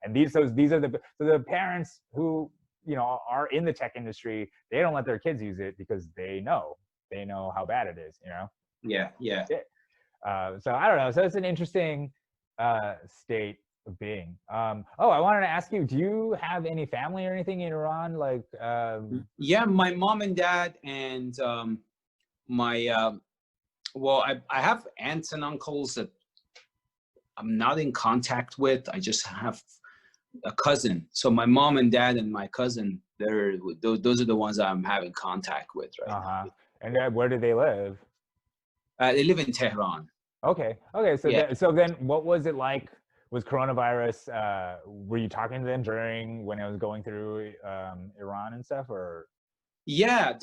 these are the parents who, you know, are in the tech industry. They don't let their kids use it because they know how bad it is, you know? Yeah. So I don't know. So it's an interesting state of being. I wanted to ask you, do you have any family or anything in Iran? Like, yeah, my mom and dad and my well, I have aunts and uncles that I'm not in contact with. I just have a cousin. So my mom and dad and my cousin, those are the ones I'm having contact with right now. And where do they live? They live in Tehran. Okay. So Yeah. so then, what was it like? Was coronavirus? Were you talking to them during when it was going through Iran and stuff, or? Yeah,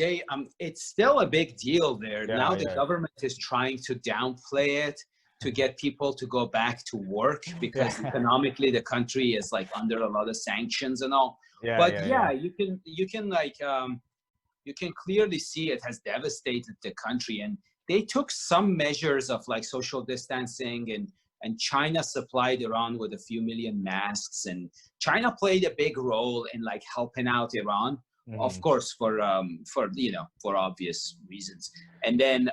it's still a big deal there. Yeah, Now the government is trying to downplay it to get people to go back to work because economically the country is like under a lot of sanctions and all. But you can like you can clearly see it has devastated the country, and they took some measures of like social distancing, and China supplied Iran with a few million masks, and China played a big role in like helping out Iran. Of course, for obvious reasons. And then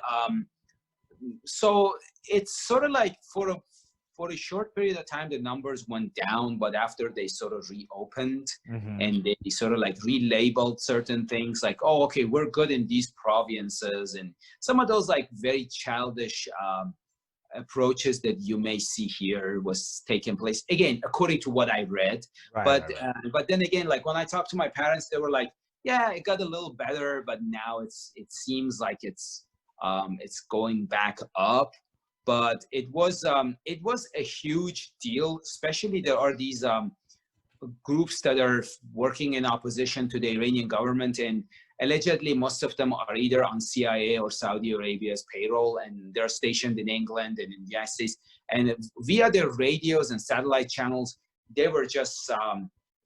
so it's sort of like for a short period of time the numbers went down, but after they sort of reopened and they sort of like relabeled certain things like, oh, okay, we're good in these provinces, and some of those like very childish approaches that you may see here was taking place again according to what I read. But then again, like when I talked to my parents, they were like, yeah, it got a little better, but now it seems like it's going back up. But it was a huge deal, especially there are these groups that are working in opposition to the Iranian government, and allegedly most of them are either on CIA or Saudi Arabia's payroll, and they're stationed in England and in the United States. And via their radios and satellite channels, they were just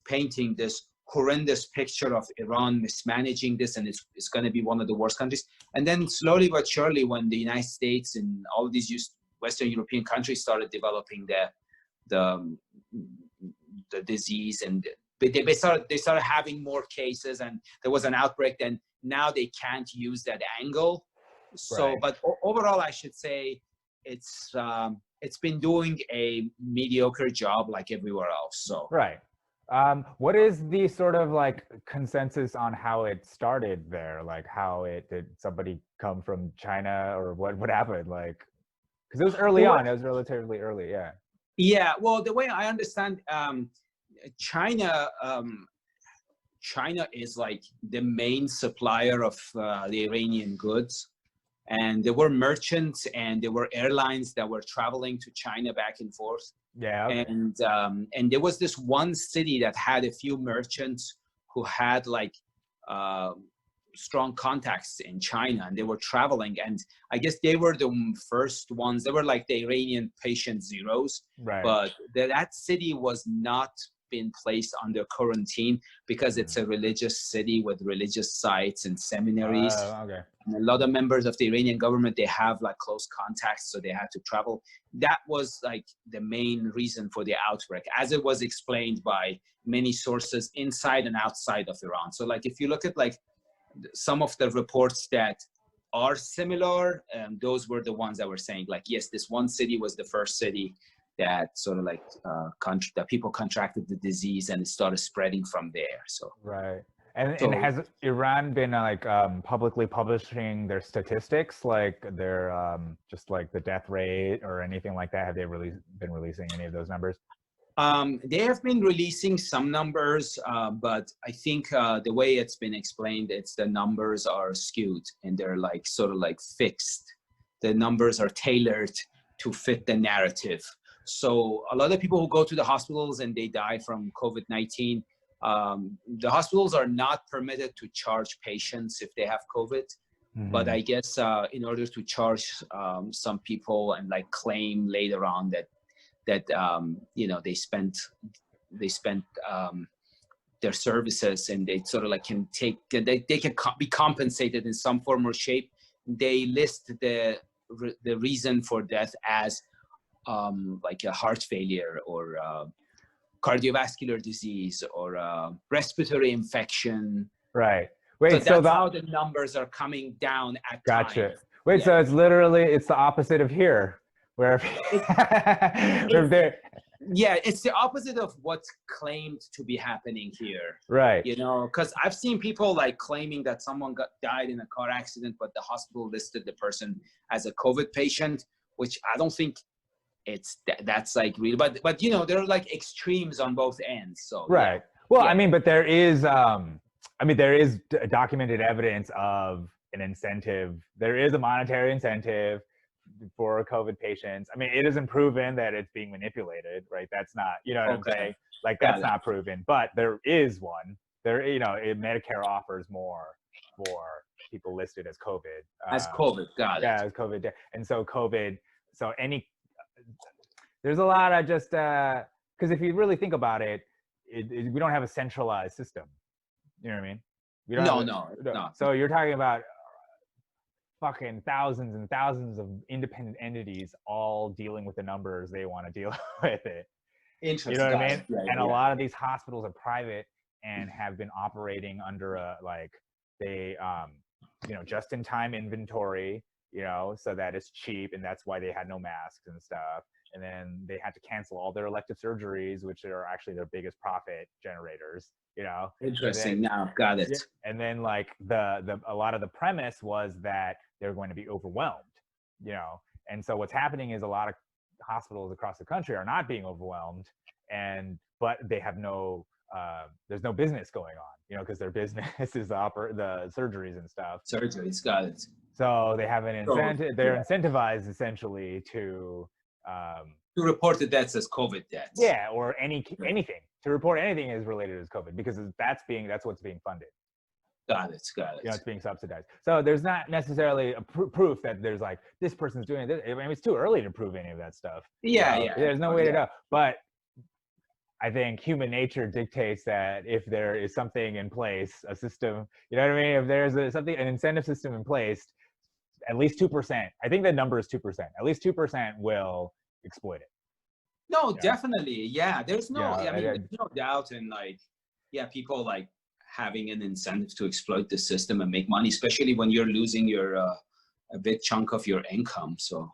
painting this horrendous picture of Iran mismanaging this, and it's going to be one of the worst countries. And then slowly but surely, when the United States and all of these Western European countries started developing the disease, and they started having more cases, and there was an outbreak, then now they can't use that angle. So, but overall, I should say it's been doing a mediocre job like everywhere else. So what is the sort of like consensus on how it started there? Like did somebody come from China, or what happened? Like, because it was early on, it was relatively early. Yeah, well, the way I understand, China is like the main supplier of the Iranian goods, and there were merchants and there were airlines that were traveling to China back and forth. And there was this one city that had a few merchants who had like strong contacts in China, and they were traveling, and I guess they were the first ones. They were like the Iranian patient zeros, but that city was not been placed under quarantine because it's a religious city with religious sites and seminaries. And a lot of members of the Iranian government, they have like close contacts, so they had to travel. That was like the main reason for the outbreak, as it was explained by many sources inside and outside of Iran. So like if you look at like some of the reports that are similar, those were the ones that were saying like, yes, this one city was the first city that sort of like that people contracted the disease, and it started spreading from there. So and has Iran been like publicly publishing their statistics, like their just like the death rate or anything like that? Have they really been releasing any of those numbers? They have been releasing some numbers, but I think the way it's been explained, it's the numbers are skewed and they're like sort of like fixed. The numbers are tailored to fit the narrative. So a lot of people who go to the hospitals and they die from COVID-19, the hospitals are not permitted to charge patients if they have COVID. But I guess in order to charge some people and like claim later on that they spent their services, and they sort of like can be compensated in some form or shape, they list the reason for death as like a heart failure or cardiovascular disease or respiratory infection. Wait, so that's how the numbers are coming down at times. So it's literally, it's the opposite of here, where Yeah, it's the opposite of what's claimed to be happening here. Right. You know, because I've seen people like claiming that someone died in a car accident, but the hospital listed the person as a COVID patient, which I don't think that's like real. But you know, there are like extremes on both ends. So right. Yeah. Well, Yeah. I mean, but there is there is documented evidence of an incentive. There is a monetary incentive for COVID patients. I mean, it isn't proven that it's being manipulated, right? That's not, you know what I'm saying? Like that's not proven, but there is one. There, you know, Medicare offers more for people listed as COVID. As COVID, got it. Yeah, as COVID. And so COVID, so there's a lot of just, because if you really think about it, we don't have a centralized system. You know what I mean? We don't no. So you're talking about fucking thousands and thousands of independent entities all dealing with the numbers they want to deal with it. Interesting. You know what I mean? Yeah, and a lot of these hospitals are private and have been operating under just in time inventory, you know, so that it's cheap, and that's why they had no masks and stuff. And then they had to cancel all their elective surgeries, which are actually their biggest profit generators, you know. Interesting. Now, got it. And then like a lot of the premise was that they're going to be overwhelmed, you know. And so what's happening is a lot of hospitals across the country are not being overwhelmed, but they have there's no business going on, you know, because their business is the surgeries and stuff. Surgeries, got it. So they have an incentive. They're incentivized essentially to report the deaths as COVID deaths. Yeah, or anything to report anything is related as COVID, because that's what's being funded. Got it. You know, it's being subsidized. So there's not necessarily a proof that there's like this person's doing this. I mean, it's too early to prove any of that stuff. Yeah. There's no way to know. But I think human nature dictates that if there is something in place, a system, you know what I mean? If there's an incentive system in place, at least 2%. I think the number is 2%. At least 2% will exploit it. No, definitely. Yeah, there's no. there's no doubt in people like having an incentive to exploit the system and make money, especially when you're losing your a big chunk of your income. So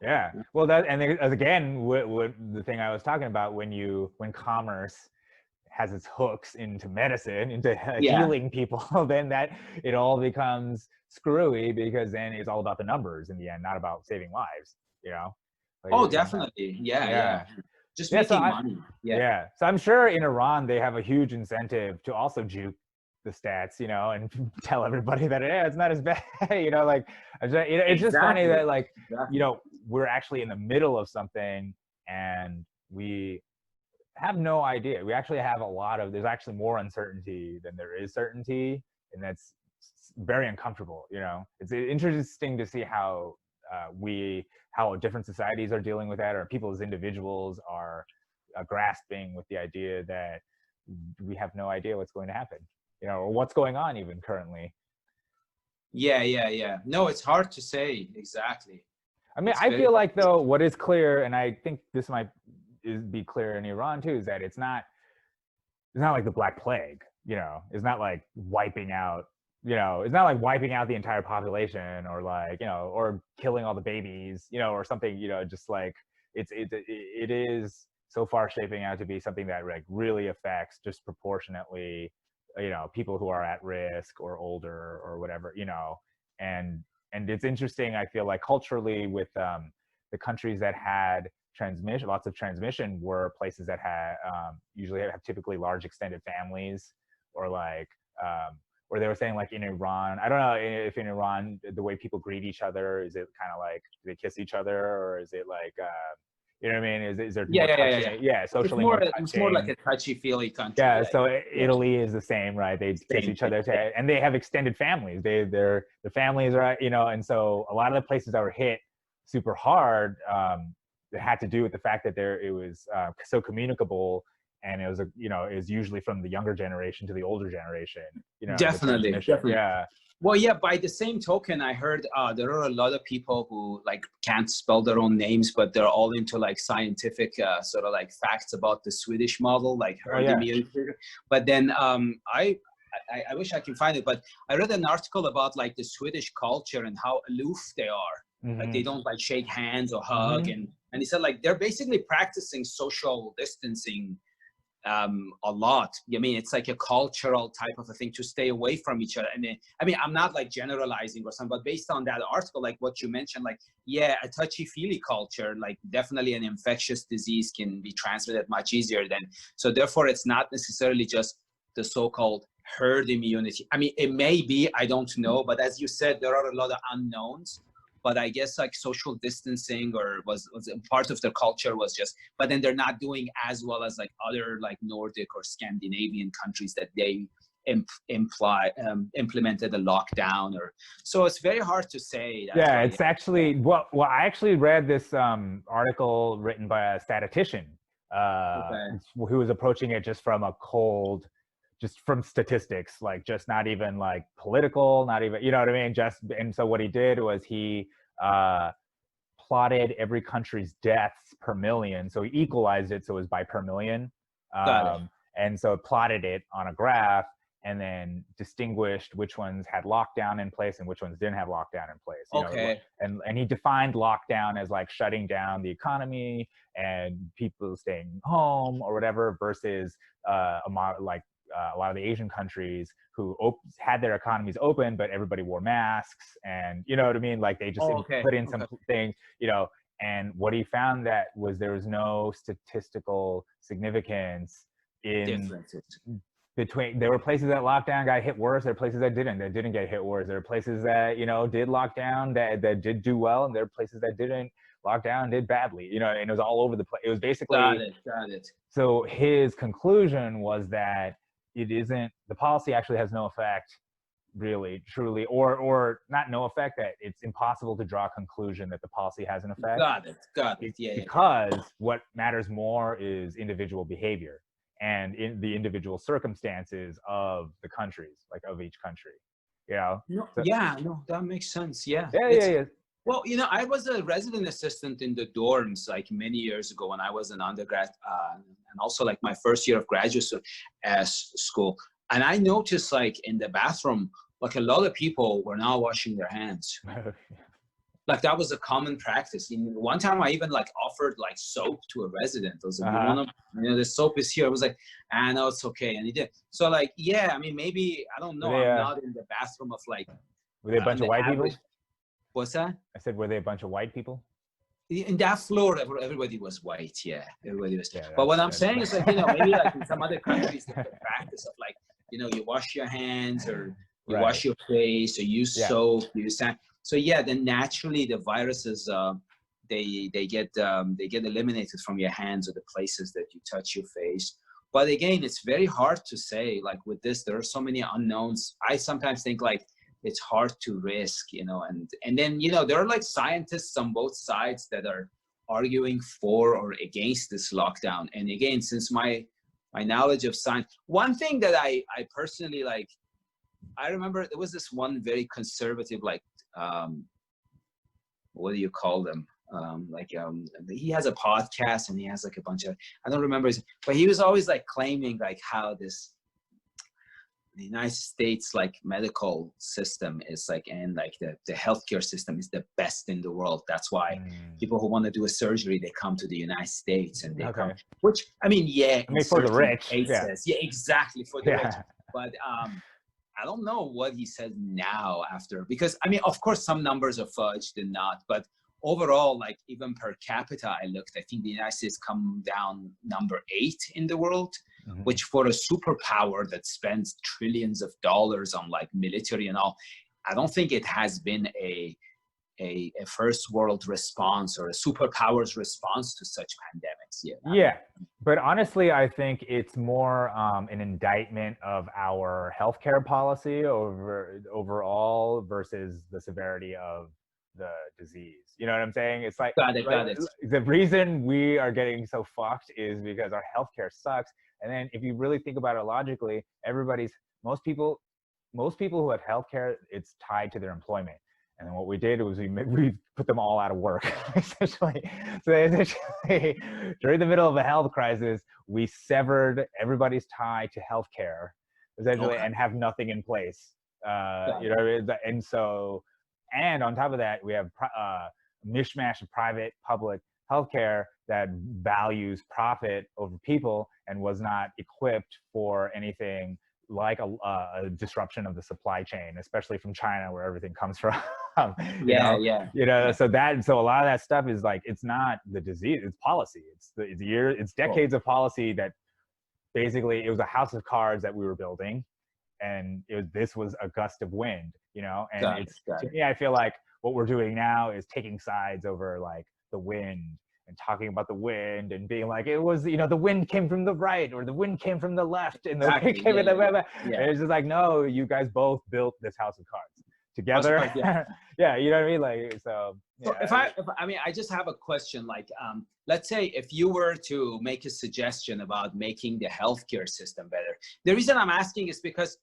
well, again, what the thing I was talking about, when commerce has its hooks into medicine, into healing people, then it all becomes screwy, because then it's all about the numbers in the end, not about saving lives, you know. Like, definitely. Yeah. Just making money. So I'm sure in Iran they have a huge incentive to also juke the stats, you know, and tell everybody that it's not as bad, you know. Like it's just funny that you know, we're actually in the middle of something and we have no idea. We actually have there's actually more uncertainty than there is certainty, and that's very uncomfortable, you know. It's interesting to see how different societies are dealing with that, or people as individuals are grasping with the idea that we have no idea what's going to happen, you know, or what's going on even currently. Yeah. No, it's hard to say exactly. I mean, I feel like, though, what is clear, and I think this might be clear in Iran too, is that it's not like the Black Plague, you know. It's not like wiping out, you know, it's not like wiping out the entire population, or like, you know, or killing all the babies, you know, or something, you know. Just like it is so far shaping out to be something that like really affects disproportionately, you know, people who are at risk or older or whatever, you know. And it's interesting, I feel like, culturally, with the countries that had lots of transmission were places that had usually have typically large extended families, or like or they were saying, like in Iran, I don't know if in Iran the way people greet each other, is it kind of like, do they kiss each other, or is it like you know what I mean? Is there socially it's more like a touchy-feely country. Yeah, so Italy is the same, right? They kiss each other, and they have extended families. The families are, you know, and so a lot of the places that were hit super hard, it had to do with the fact that it was so communicable, and it was it was usually from the younger generation to the older generation. You know, definitely. Yeah. Well, yeah. By the same token, I heard there are a lot of people who like can't spell their own names, but they're all into like scientific sort of like facts about the Swedish model, like herd immunity. But then I wish I can find it, but I read an article about like the Swedish culture and how aloof they are. Like they don't like shake hands or hug. And he said like they're basically practicing social distancing a lot. I mean, it's like a cultural type of a thing to stay away from each other. And then, I mean, I'm not like generalizing or something, but based on that article, like what you mentioned, like, yeah, a touchy-feely culture, like definitely an infectious disease can be transmitted much easier than, so therefore it's not necessarily just the so-called herd immunity. I mean, it may be, I don't know, but as you said, there are a lot of unknowns. But I guess like social distancing or was part of their culture was just, but then they're not doing as well as like other like Nordic or Scandinavian countries that they implemented a lockdown or, so it's very hard to say. Yeah, it's actually, well, I actually read this article written by a statistician who was approaching it just from a cold, just from statistics, like just not even like political, not even, you know what I mean? Just, and so what he did was he plotted every country's deaths per million. So he equalized it, so it was by per million. And so it plotted it on a graph and then distinguished which ones had lockdown in place and which ones didn't have lockdown in place. You know, and he defined lockdown as like shutting down the economy and people staying home or whatever versus a lot of the Asian countries who had their economies open, but everybody wore masks, and you know what I mean? Like they just put in some things, you know, and what he found that was there was no statistical significance in between, there were places that lockdown got hit worse, there are places that didn't get hit worse. There are places that, you know, did lockdown that did do well, and there are places that didn't lockdown, did badly, you know, and it was all over the place. It was basically, got it. So his conclusion was that it isn't, the policy actually has no effect really, truly, or not no effect, that it's impossible to draw a conclusion that the policy has an effect. Got it. Yeah. Because what matters more is individual behavior and in the individual circumstances of the countries, like of each country, you know? That makes sense. Yeah. Yeah. Well, you know, I was a resident assistant in the dorms like many years ago when I was an undergrad, and also like my first year of graduate school. And I noticed like in the bathroom, like a lot of people were not washing their hands. Like that was a common practice. One time I even like offered like soap to a resident. I was like, you know, the soap is here. I was like, no, it's okay. And he did. So like, yeah, I mean, maybe, I don't know. I'm not in the bathroom of like. Were they a bunch of white people? What's that? I said, were they a bunch of white people? In that floor, everybody was white. Yeah, everybody was. Yeah, but what I'm saying is like, you know, maybe like in some other countries, the practice of like, you know, you wash your hands or you wash your face or use soap, use sand. So yeah, then naturally the viruses, they get eliminated from your hands or the places that you touch your face. But again, it's very hard to say. Like with this, there are so many unknowns. I sometimes think like, it's hard to risk, you know, and then, you know, there are like scientists on both sides that are arguing for or against this lockdown. And again, since my knowledge of science, one thing that I personally like, I remember there was this one very conservative, like, what do you call them? He has a podcast and he has like a bunch of, I don't remember but he was always like claiming like how the United States like medical system is like, and like the healthcare system is the best in the world. That's why people who want to do a surgery, they come to the United States and they come, which I mean, for the rich, exactly, for the rich. But I don't know what he says now after, because I mean, of course, some numbers are fudged and not, but overall, like even per capita, I looked, I think the United States come down number 8 in the world, which for a superpower that spends trillions of dollars on like military and all, I don't think it has been a first world response or a superpower's response to such pandemics yet. Yeah, but honestly, I think it's more an indictment of our healthcare policy overall versus the severity of the disease. You know what I'm saying? It's like, got it. The reason we are getting so fucked is because our healthcare sucks. And then if you really think about it logically, most people who have healthcare, it's tied to their employment. And then what we did was we put them all out of work, essentially. So essentially, during the middle of a health crisis, we severed everybody's tie to healthcare, essentially, and have nothing in place. You know, and so, and on top of that, we have mishmash of private public healthcare that values profit over people and was not equipped for anything like a disruption of the supply chain, especially from China, where everything comes from. So a lot of that stuff is like, it's not the disease, it's policy. It's decades of policy that basically, it was a house of cards that we were building, and this was a gust of wind, and to me, I feel like what we're doing now is taking sides over like the wind and talking about the wind and being like, it was, the wind came from the right or the wind came from the left and the wind came from the left. And it's just like, no, you guys both built this house of cards together. Yeah, you know what I mean? Like, so. Yeah. So I just have a question. Like, let's say if you were to make a suggestion about making the healthcare system better. The reason I'm asking is because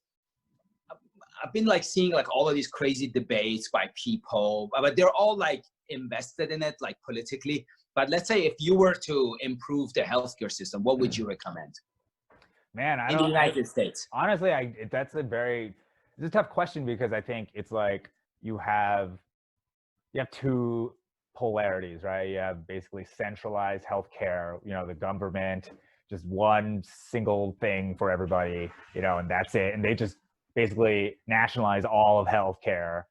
I've been like seeing like all of these crazy debates by people, but they're all like invested in it, like politically. But let's say if you were to improve the healthcare system, what would you recommend? Man, in the United States. Honestly, it's a tough question, because I think it's like you have two polarities, right? You have basically centralized healthcare, the government, just one single thing for everybody, and that's it. And they just basically nationalize all of healthcare,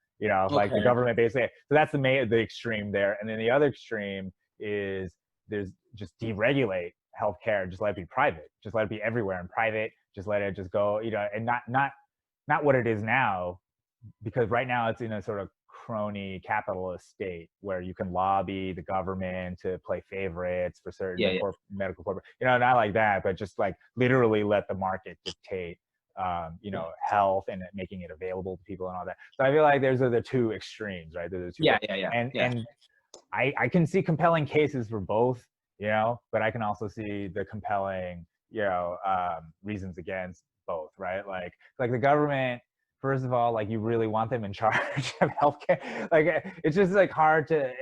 like the government basically. So that's the extreme there. And then the other extreme is there's just deregulate healthcare, just let it be private, just let it be everywhere and private, just let it just go, and not what it is now, because right now it's in a sort of crony capitalist state where you can lobby the government to play favorites for certain medical corporate, not like that, but just like literally let the market dictate health and making it available to people and all that. So I feel like those are the two extremes, right? Those are the two and I can see compelling cases for both, but I can also see the compelling, reasons against both, right? Like the government, first of all, like you really want them in charge of healthcare. Like it's just like hard to,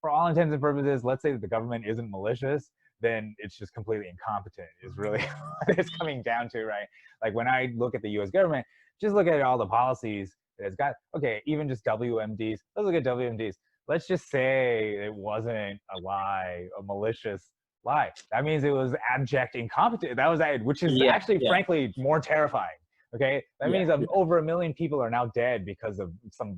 for all intents and purposes, let's say that the government isn't malicious, then it's just completely incompetent is really what it's coming down to, right? Like when I look at the US government, just look at all the policies that it's got. Okay, even just WMDs, let's look at WMDs. Let's just say it wasn't a lie, a malicious lie. That means it was abject incompetence. That was which is actually, frankly, more terrifying. Okay, that means over 1 million people are now dead because of some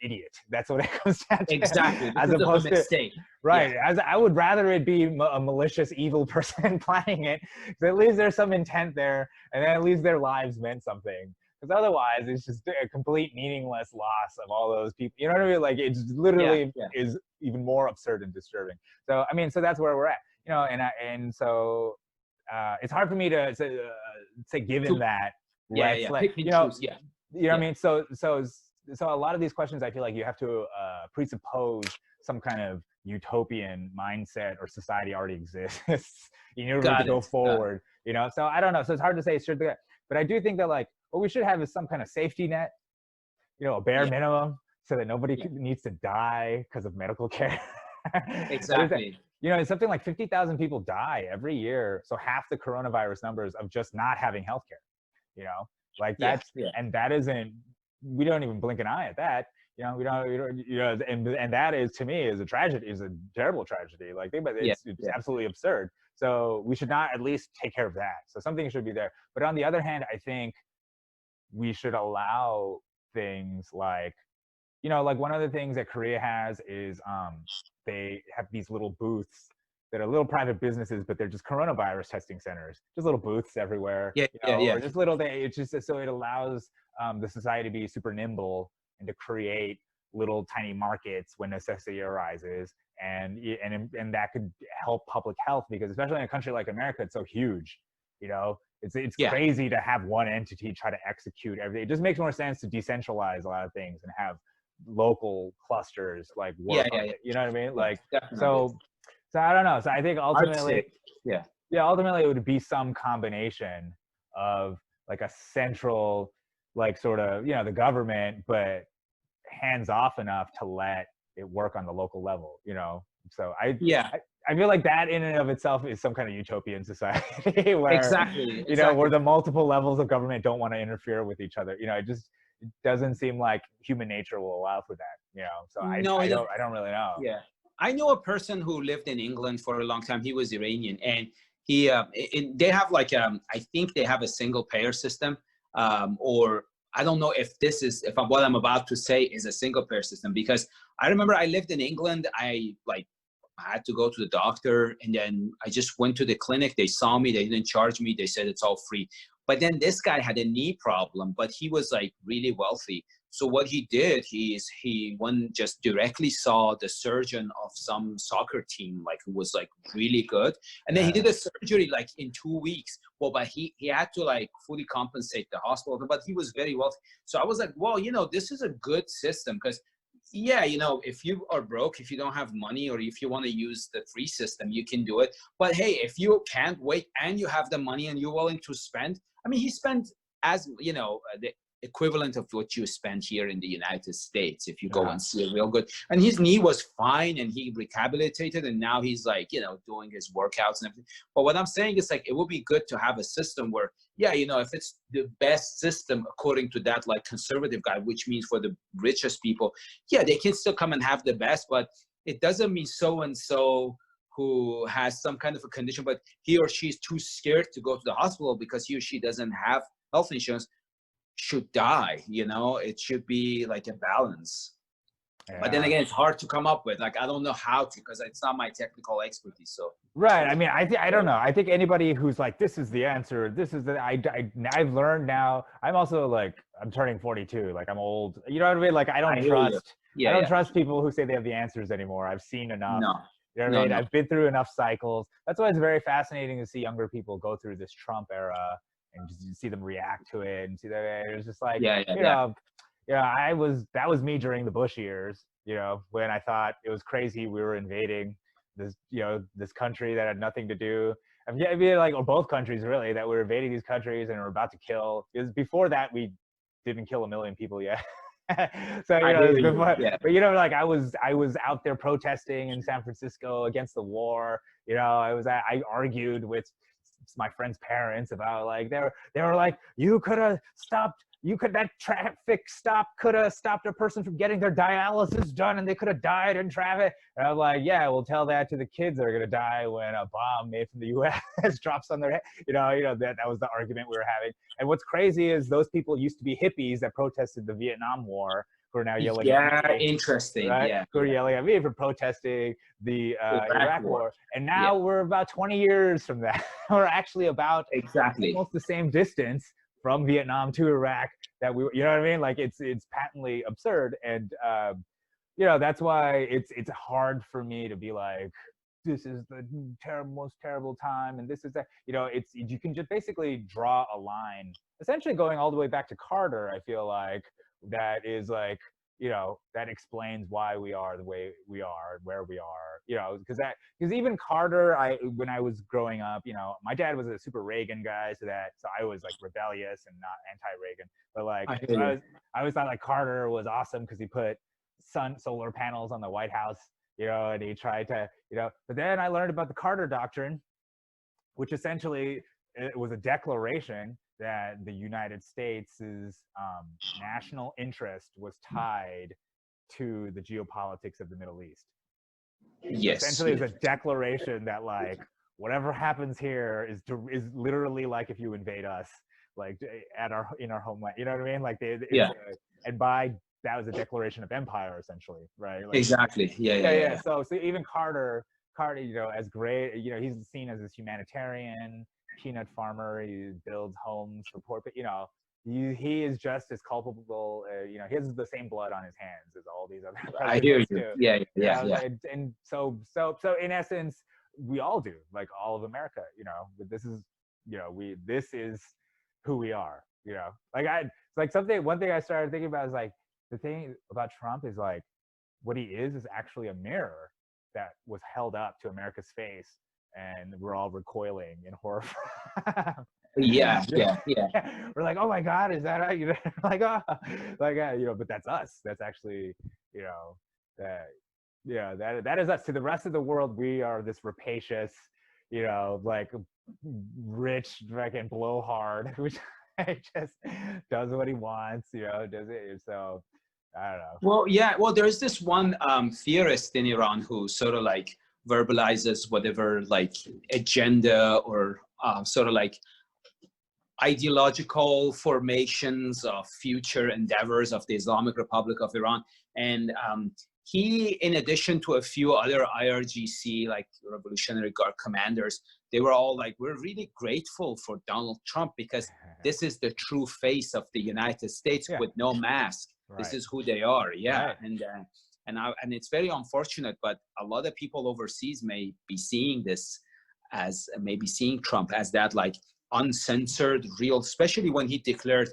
idiot. That's what it comes down to. Exactly, as opposed to a mistake. Right. As I would rather it be a malicious, evil person planning it. So at least there's some intent there, and then at least their lives meant something. Because otherwise, it's just a complete meaningless loss of all those people. You know what I mean? Like it's literally is even more absurd and disturbing. So I mean, so that's where we're at. So it's hard for me to say given that. You know what I mean? So a lot of these questions, I feel like you have to presuppose some kind of utopian mindset or society already exists in order to go forward. So I don't know. So it's hard to say sure, but I do think that like what we should have is some kind of safety net, a bare minimum, so that nobody needs to die because of medical care. Exactly. It's something like 50,000 people die every year. So half the coronavirus numbers of just not having healthcare. Like that's and that isn't, we don't even blink an eye at that. We don't, and that is, to me, is a tragedy, is a terrible tragedy. Like think about it, it's absolutely absurd. So we should not at least take care of that. So something should be there. But on the other hand, I think we should allow things like, like one of the things that Korea has is they have these little booths that are little private businesses, but they're just coronavirus testing centers, just little booths everywhere. Or just little, it's just so it allows the society to be super nimble and to create little tiny markets when necessity arises, and that could help public health, because especially in a country like America, it's so huge. It's crazy to have one entity try to execute everything. It just makes more sense to decentralize a lot of things and have local clusters like work on it. You know what I mean? Like So I don't know. So I think ultimately, ultimately it would be some combination of like a central, like sort of, the government, but hands off enough to let it work on the local level, So I feel like that in and of itself is some kind of utopian society where, where the multiple levels of government don't want to interfere with each other. it doesn't seem like human nature will allow for that, you know. So No, I don't really know. yeah. I know a person who lived in England for a long time. He was Iranian, and he they have like I think they have a single payer system, or I don't know if this is if what I'm about to say is a single payer system, because I remember I lived in England. I had to go to the doctor, and then I just went to the clinic. They saw me. They didn't charge me. They said it's all free. But then this guy had a knee problem, but he was like really wealthy. So what he did, he went just directly saw the surgeon of some soccer team, like who was like really good. And then he did a surgery like in 2 weeks. Well, but he had to like fully compensate the hospital, but he was very wealthy. So I was like, well, you know, this is a good system, because yeah, you know, if you are broke, if you don't have money, or if you want to use the free system, you can do it. But hey, if you can't wait and you have the money and you're willing to spend, I mean, he spent, as you know, the equivalent of what you spend here in the United States if you go and see a real good. And his knee was fine, and he rehabilitated, and now he's like, you know, doing his workouts and everything. But what I'm saying is, like, it would be good to have a system where, yeah, you know, if it's the best system according to that like conservative guy, which means for the richest people, yeah, they can still come and have the best, but it doesn't mean so and so who has some kind of a condition, but he or she is too scared to go to the hospital because he or she doesn't have health insurance, should die. You know, it should be like a balance. Yeah. But then again, it's hard to come up with. Like, I don't know how to, because it's not my technical expertise. So right. I mean, I don't know. I think anybody who's like, this is the answer, this is the I've learned now. I'm also like, I'm turning 42. Like, I'm old. You know what I mean? Like, I don't trust people who say they have the answers anymore. I've seen enough. No. You know what I mean? I've been through enough cycles. That's why it's very fascinating to see younger people go through this Trump era and just see them react to it and see that it's just like, you know, that was me during the Bush years, you know, when I thought it was crazy we were invading this, you know, this country that had nothing to do. I mean, like, or both countries really, that we're invading these countries and we're about to kill. Because before that, we didn't kill 1 million people yet. So, you know, before, but you know, like I was out there protesting in San Francisco against the war. You know, I argued with my friends' parents about, like, they were like, that traffic stop could have stopped a person from getting their dialysis done, and they could have died in traffic. And I'm like, yeah, we'll tell that to the kids that are gonna die when a bomb made from the U.S. drops on their head. You know that was the argument we were having. And what's crazy is those people used to be hippies that protested the Vietnam War, who are now yelling at me. Interesting. Right? Yeah. Who are yelling at me for protesting the Iraq War. And now we're about 20 years from that. We're actually about almost the same distance from Vietnam to Iraq that we, you know what I mean? Like, it's patently absurd. And, you know, that's why it's hard for me to be like, this is the most terrible time, and this is that. You know, you can just basically draw a line, essentially going all the way back to Carter. I feel like that is like, you know, that explains why we are the way we are, where we are. You know, because even Carter, when I was growing up, you know, my dad was a super Reagan guy, so I was like rebellious and not anti-Reagan. But like, I always thought like Carter was awesome because he put solar panels on the White House. You know, and he tried to, you know, but then I learned about the Carter Doctrine, which essentially it was a declaration that the United States' national interest was tied to the geopolitics of the Middle East. Yes. Essentially, it's a declaration that, like, whatever happens here is literally like if you invade us, like in our homeland. You know what I mean? Like and that was a declaration of empire, essentially, right? Like, exactly. Yeah. So even Carter, you know, as great, you know, he's seen as this humanitarian, peanut farmer. He builds homes for poor people. You know, he is just as culpable. You know, he has the same blood on his hands as all these other presidents. I hear you. Too. Yeah. And so in essence, we all do, like all of America. You know, but this is, you know, this is who we are. You know, one thing I started thinking about is like, the thing about Trump is like, what he is actually a mirror that was held up to America's face, and we're all recoiling in horror. Yeah. We're like, oh my God, is that, you know, like, you know, but that's us. That's actually, you know, that is us. To the rest of the world, we are this rapacious, you know, like rich, fucking blowhard, which He just does what he wants, does it. So I don't know. Well, yeah. Well, there's this one theorist in Iran who sort of like verbalizes whatever like agenda or sort of like ideological formations of future endeavors of the Islamic Republic of Iran. And he, in addition to a few other IRGC, like Revolutionary Guard commanders, they were all like, we're really grateful for Donald Trump because this is the true face of the United States with no mask. Right. This is who they are. Yeah. Right. And it's very unfortunate, but a lot of people overseas may be seeing this as maybe seeing Trump as that like uncensored, real, especially when he declared,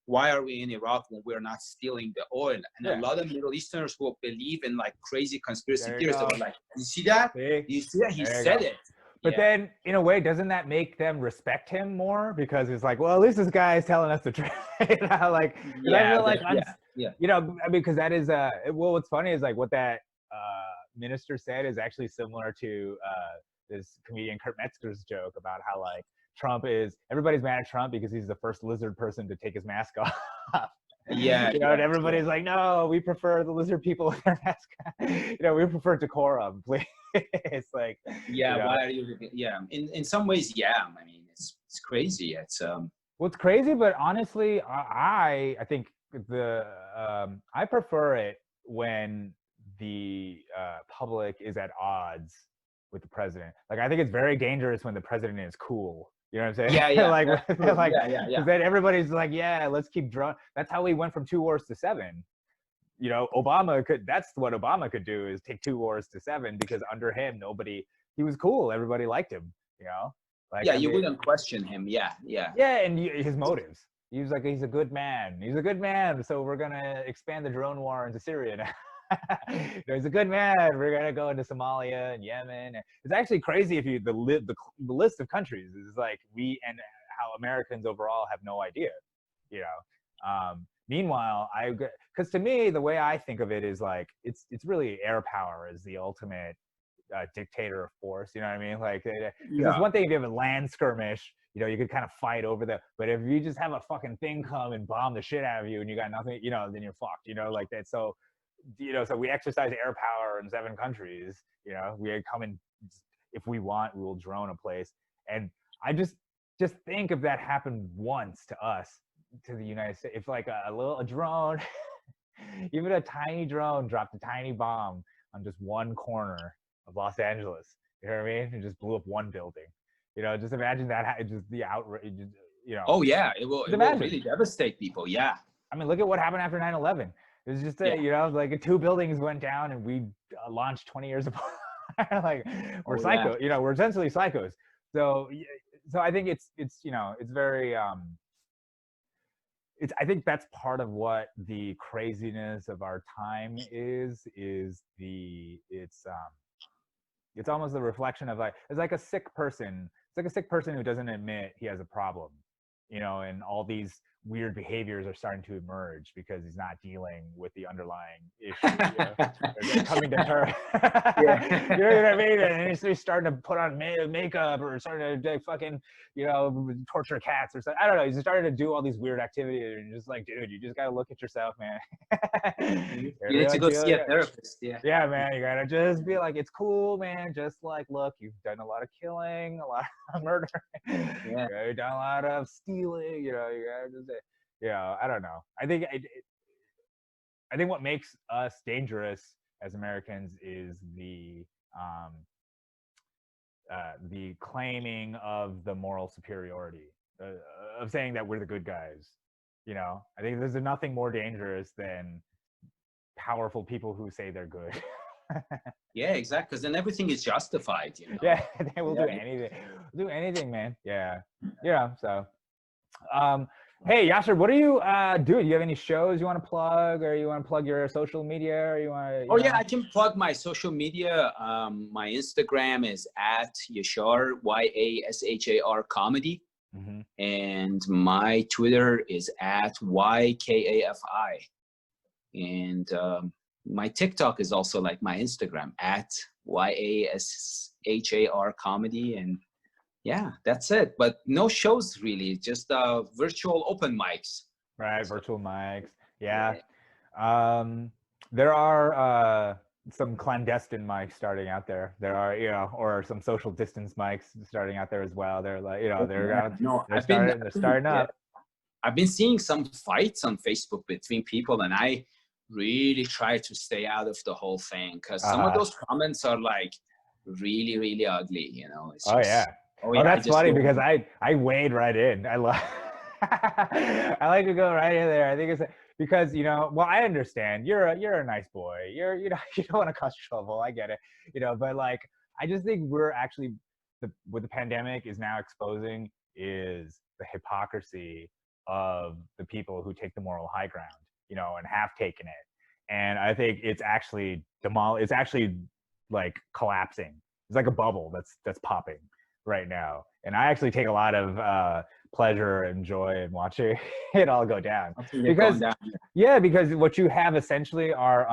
why are we in Iraq when we're not stealing the oil? And a lot of Middle Easterners who believe in like crazy conspiracy theories, they were like, you see that? You see that? He said it. But then, in a way, doesn't that make them respect him more? Because it's like, well, at least this guy is telling us the truth. Like, I feel like, because that is, well, what's funny is like what that minister said is actually similar to this comedian Kurt Metzger's joke about how like everybody's mad at Trump because he's the first lizard person to take his mask off. And everybody's like, no, we prefer the lizard people with their mask on. We prefer decorum, please. It's like, why are you? In some ways, I mean, it's crazy. It's well, it's crazy, but honestly, I think I prefer it when the public is at odds with the president. Like, I think it's very dangerous when the president is cool. You know what I'm saying? Because then everybody's like, let's keep drawing. That's how we went from 2 wars to 7. That's what Obama could do, is take 2 wars to 7, because under him, he was cool. Everybody liked him, Like, you wouldn't question him. And his motives. He was like, he's a good man. He's a good man. So we're going to expand the drone war into Syria now. He's a good man. We're gonna go into Somalia and Yemen. It's actually crazy if the list of countries is like and how Americans overall have no idea. Meanwhile, because to me the way I think of it is like it's really air power is the ultimate dictator of force. You know what I mean? Like, it's one thing if you have a land skirmish. You could kind of fight over but if you just have a fucking thing come and bomb the shit out of you and you got nothing, then you're fucked. Like that. So we exercise air power in 7 countries. We come in, if we want, we will drone a place. And I just think if that happened once to us, to the United States, if like a drone, even a tiny drone dropped a tiny bomb on just one corner of Los Angeles, you know what I mean? It just blew up one building. Just imagine that, just the outrage, Oh yeah, it will really devastate people. Yeah. I mean, look at what happened after 9/11. It was just like 2 buildings went down and we launched 20 years apart. Like, we're psycho. We're essentially psychos. So I think it's very I think that's part of what the craziness of our time is it's almost the reflection of it's like a sick person. It's like a sick person who doesn't admit he has a problem, and all these weird behaviors are starting to emerge because he's not dealing with the underlying issue. They're coming to terms. You know what I mean? And he's starting to put on makeup or starting to fucking, torture cats or something. I don't know. He's starting to do all these weird activities, and just like, dude, you just gotta look at yourself, man. You need to go see a therapist. Yeah, man. You gotta just be like, it's cool, man. Just like, look, you've done a lot of killing, a lot of murder. You've done a lot of stealing. You gotta just. I don't know. I think what makes us dangerous as Americans is the claiming of the moral superiority, of saying that we're the good guys. I think there's nothing more dangerous than powerful people who say they're good. Yeah, exactly. Because then everything is justified. Yeah, they will do anything. Do anything, man. Yeah. So. Hey, Yashar, what do you do? Do you have any shows you want to plug, or you want to plug your social media, or you want to? Yeah, I can plug my social media. My Instagram is at Yashar, YASHAR comedy, and my Twitter is at YKAFI, and my TikTok is also like my Instagram at YASHAR comedy, and yeah, that's it. But no shows really, just virtual open mics. Right, So, virtual mics. yeah. Yeah. There are some clandestine mics starting out there. There are, or some social distance mics starting out there as well. They're like, Oh, yeah. No, they're starting yeah, up. I've been seeing some fights on Facebook between people, and I really try to stay out of the whole thing because some of Uh-huh. those comments are like really, really ugly. It's Oh yeah. just, oh Oh, yeah, I that's just funny don't. because I wade right in. I love I like to go right in there. I think it's because, well, I understand you're a nice boy. You don't want to cause trouble. I get it. But like I just think we're actually what the pandemic is now exposing is the hypocrisy of the people who take the moral high ground, and have taken it. And I think it's actually it's actually like collapsing. It's like a bubble that's popping right now. And I actually take a lot of pleasure and joy in watching it all go down. Because because what you have essentially are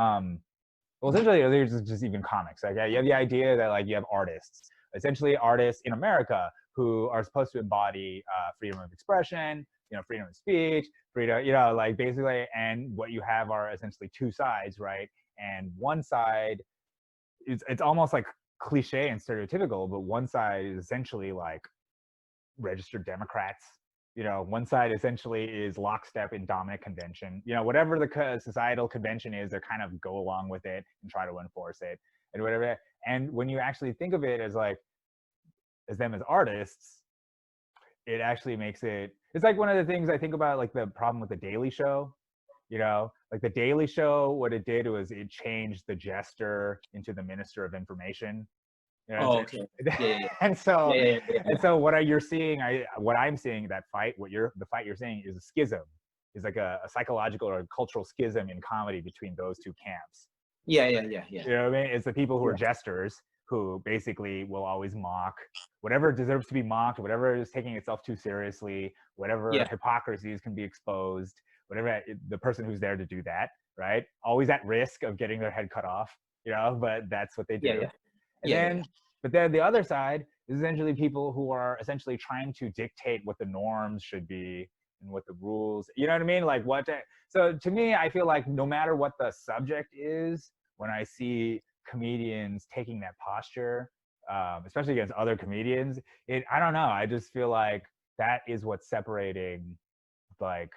well, essentially there's just even comics. Like you have the idea that like you have artists, essentially artists in America who are supposed to embody freedom of expression, freedom of speech, freedom, like basically, and what you have are essentially two sides, right? And one side it's almost like cliche and stereotypical, but one side is essentially like registered Democrats. One side essentially is lockstep in dominant convention. Whatever the societal convention is, they kind of go along with it and try to enforce it and whatever. And when you actually think of it as like as them as artists, it actually makes it. It's like one of the things I think about, like the problem with the Daily Show. Like the Daily Show, what it did was it changed the jester into the minister of information. Oh, okay. Yeah. And so, Yeah. and so you're seeing, what I'm seeing, that fight, the fight you're seeing is a schism, is like a psychological or a cultural schism in comedy between those two camps. Yeah. You know what I mean? It's the people who are jesters who basically will always mock whatever deserves to be mocked, whatever is taking itself too seriously, whatever hypocrisies can be exposed, whatever the person who's there to do that, right? Always at risk of getting their head cut off, but that's what they do. But then the other side is essentially people who are essentially trying to dictate what the norms should be and what the rules, you know what I mean? Like so to me, I feel like no matter what the subject is, when I see comedians taking that posture, especially against other comedians, I don't know. I just feel like that is what's separating, like,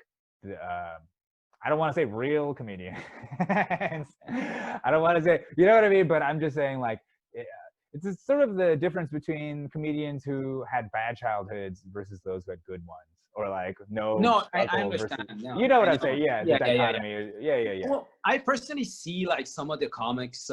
I don't want to say real comedians. I don't want to say, you know what I mean? But I'm just saying, like, it's sort of the difference between comedians who had bad childhoods versus those who had good ones, or like No, I understand. Versus, no, you know what I'm know. saying? Yeah, the dichotomy. Yeah. Well, I personally see like some of the comics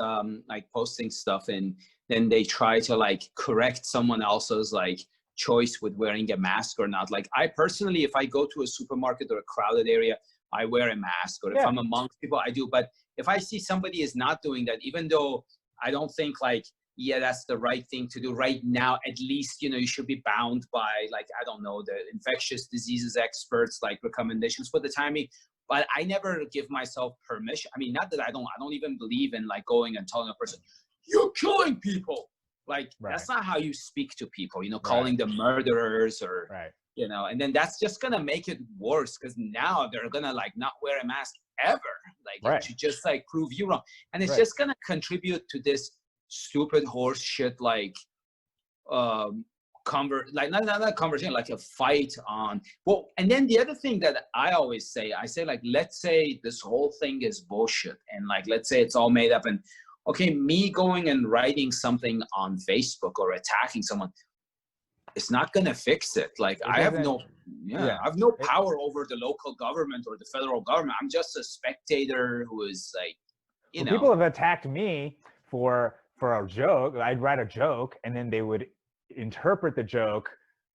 like posting stuff, and then they try to like correct someone else's like choice with wearing a mask or not. Like I personally, if I go to a supermarket or a crowded area, I wear a mask, or if I'm amongst people, I do. But if I see somebody is not doing that, even though I don't think like, yeah, that's the right thing to do right now, at least, you should be bound by, like, I don't know, the infectious diseases experts, like recommendations for the timing. But I never give myself permission. I mean, not that I don't even believe in like going and telling a person, you're killing people. Like, that's not how you speak to people, calling them murderers or, and then that's just going to make it worse, because now they're going to like not wear a mask ever. Like, to just like prove you wrong. And it's just going to contribute to this stupid horse shit, like not conversation, like a fight on. Well, and then the other thing that I always say, like, let's say this whole thing is bullshit, and like, let's say it's all made up, and okay, me going and writing something on Facebook or attacking someone, it's not gonna fix it. Like, I have no power over the local government or the federal government. I'm just a spectator who is like, people have attacked me for a joke. I'd write a joke, and then they would interpret the joke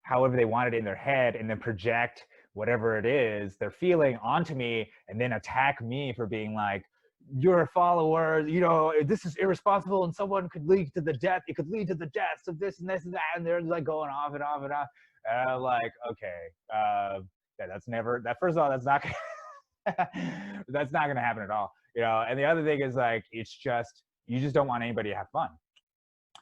however they wanted it in their head, and then project whatever it is they're feeling onto me, and then attack me for being like, you're a follower, this is irresponsible, and someone could lead to the death. It could lead to the deaths of this and this and that, and they're like going off and off and off. And I'm like, okay, that's never. That first of all, that's not that's not gonna happen at all. And the other thing is like, it's just, you just don't want anybody to have fun.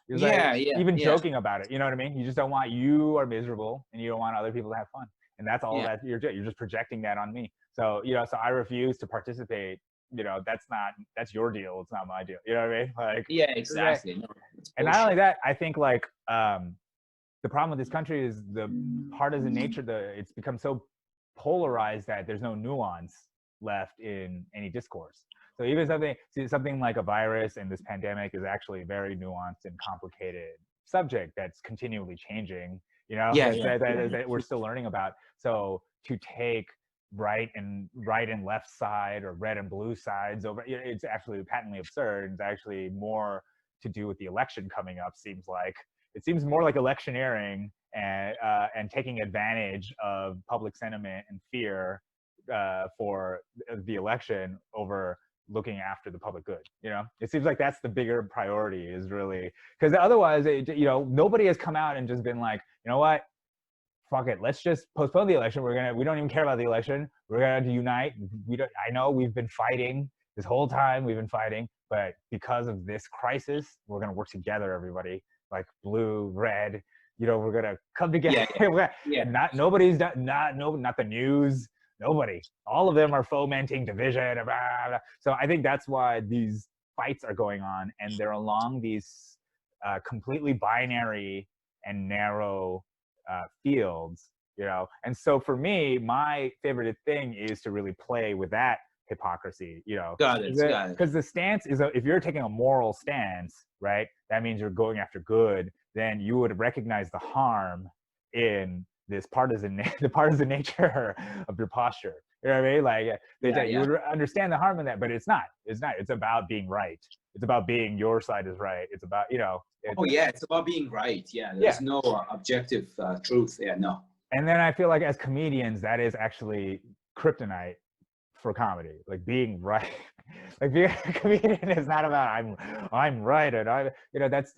He was Yeah, like, yeah, even yeah. joking about it. You know what I mean? You just don't want, you are miserable and you don't want other people to have fun. And that's all Yeah. that you're doing. You're just projecting that on me. So, you know, so I refuse to participate. You know, that's your deal. It's not my deal. You know what I mean? Like, Yeah, exactly. No, it's and not only bullshit. that, I think like the problem with this country is the partisan nature. It's become so polarized that there's no nuance left in any discourse. So even something like a virus and this pandemic is actually a very nuanced and complicated subject that's continually changing. You know, that we're still learning about. So to take right and left side or red and blue sides over, it's actually patently absurd. It's actually more to do with the election coming up. It seems more like electioneering and taking advantage of public sentiment and fear for the election over looking after the public good. You know, it seems like that's the bigger priority, is really, because otherwise, you know, nobody has come out and just been like, you know what, fuck it, let's just postpone the election. We don't even care about the election. We're gonna unite. I know we've been fighting this whole time. We've been fighting, but because of this crisis, we're gonna work together, everybody. Like blue, red. You know, we're gonna come together. Yeah. Not the news. Nobody. All of them are fomenting division. Blah, blah, blah. So I think that's why these fights are going on, and they're along these completely binary and narrow fields, you know. And so for me, my favorite thing is to really play with that hypocrisy, you know. Got it. Because the stance is, if you're taking a moral stance, right, that means you're going after good, then you would recognize the harm in this the partisan nature of your posture. You know what I mean? Like, you would understand the harm in that, but it's not. It's about being right. It's about being your side is right. It's about, you know. It's about being right. Yeah, there's no objective truth. Yeah, no. And then I feel like as comedians, that is actually kryptonite for comedy. Like being right. Like being a comedian is not about I'm right and that's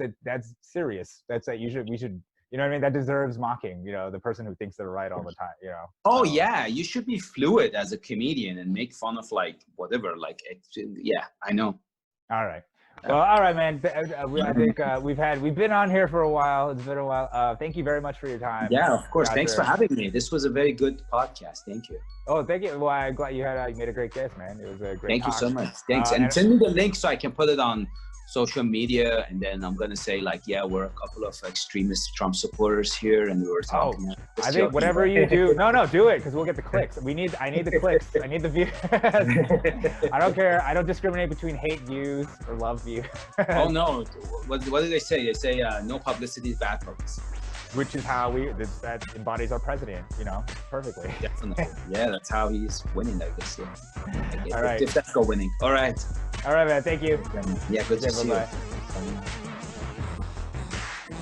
serious. That's that we should. You know what I mean? That deserves mocking, you know, the person who thinks they're right all the time, you know. Oh, yeah. You should be fluid as a comedian and make fun of, like, whatever. Like, yeah, I know. All right. Well, all right, man. I think we've been on here for a while. It's been a while. Thank you very much for your time. Yeah, of course. Yashar. Thanks for having me. This was a very good podcast. Thank you. Oh, thank you. Well, I'm glad you made a great guest, man. It was a great Thank talk. you so much. Thanks. And send me the link so I can put it on social media, and then I'm gonna say, like, yeah, we're a couple of extremist Trump supporters here, and we were talking. I think whatever you do, no, do it, because we'll get the clicks. I need the clicks. I need the views. I don't care. I don't discriminate between hate views or love views. Oh no, what do they say? They say no publicity is bad publicity. Which is how that embodies our president, you know, perfectly. Definitely. Yeah, that's how he's winning, I guess. Yeah. All right. If that's go winning. All right. All right, man. Thank you. Yeah, good to see you. Bye-bye.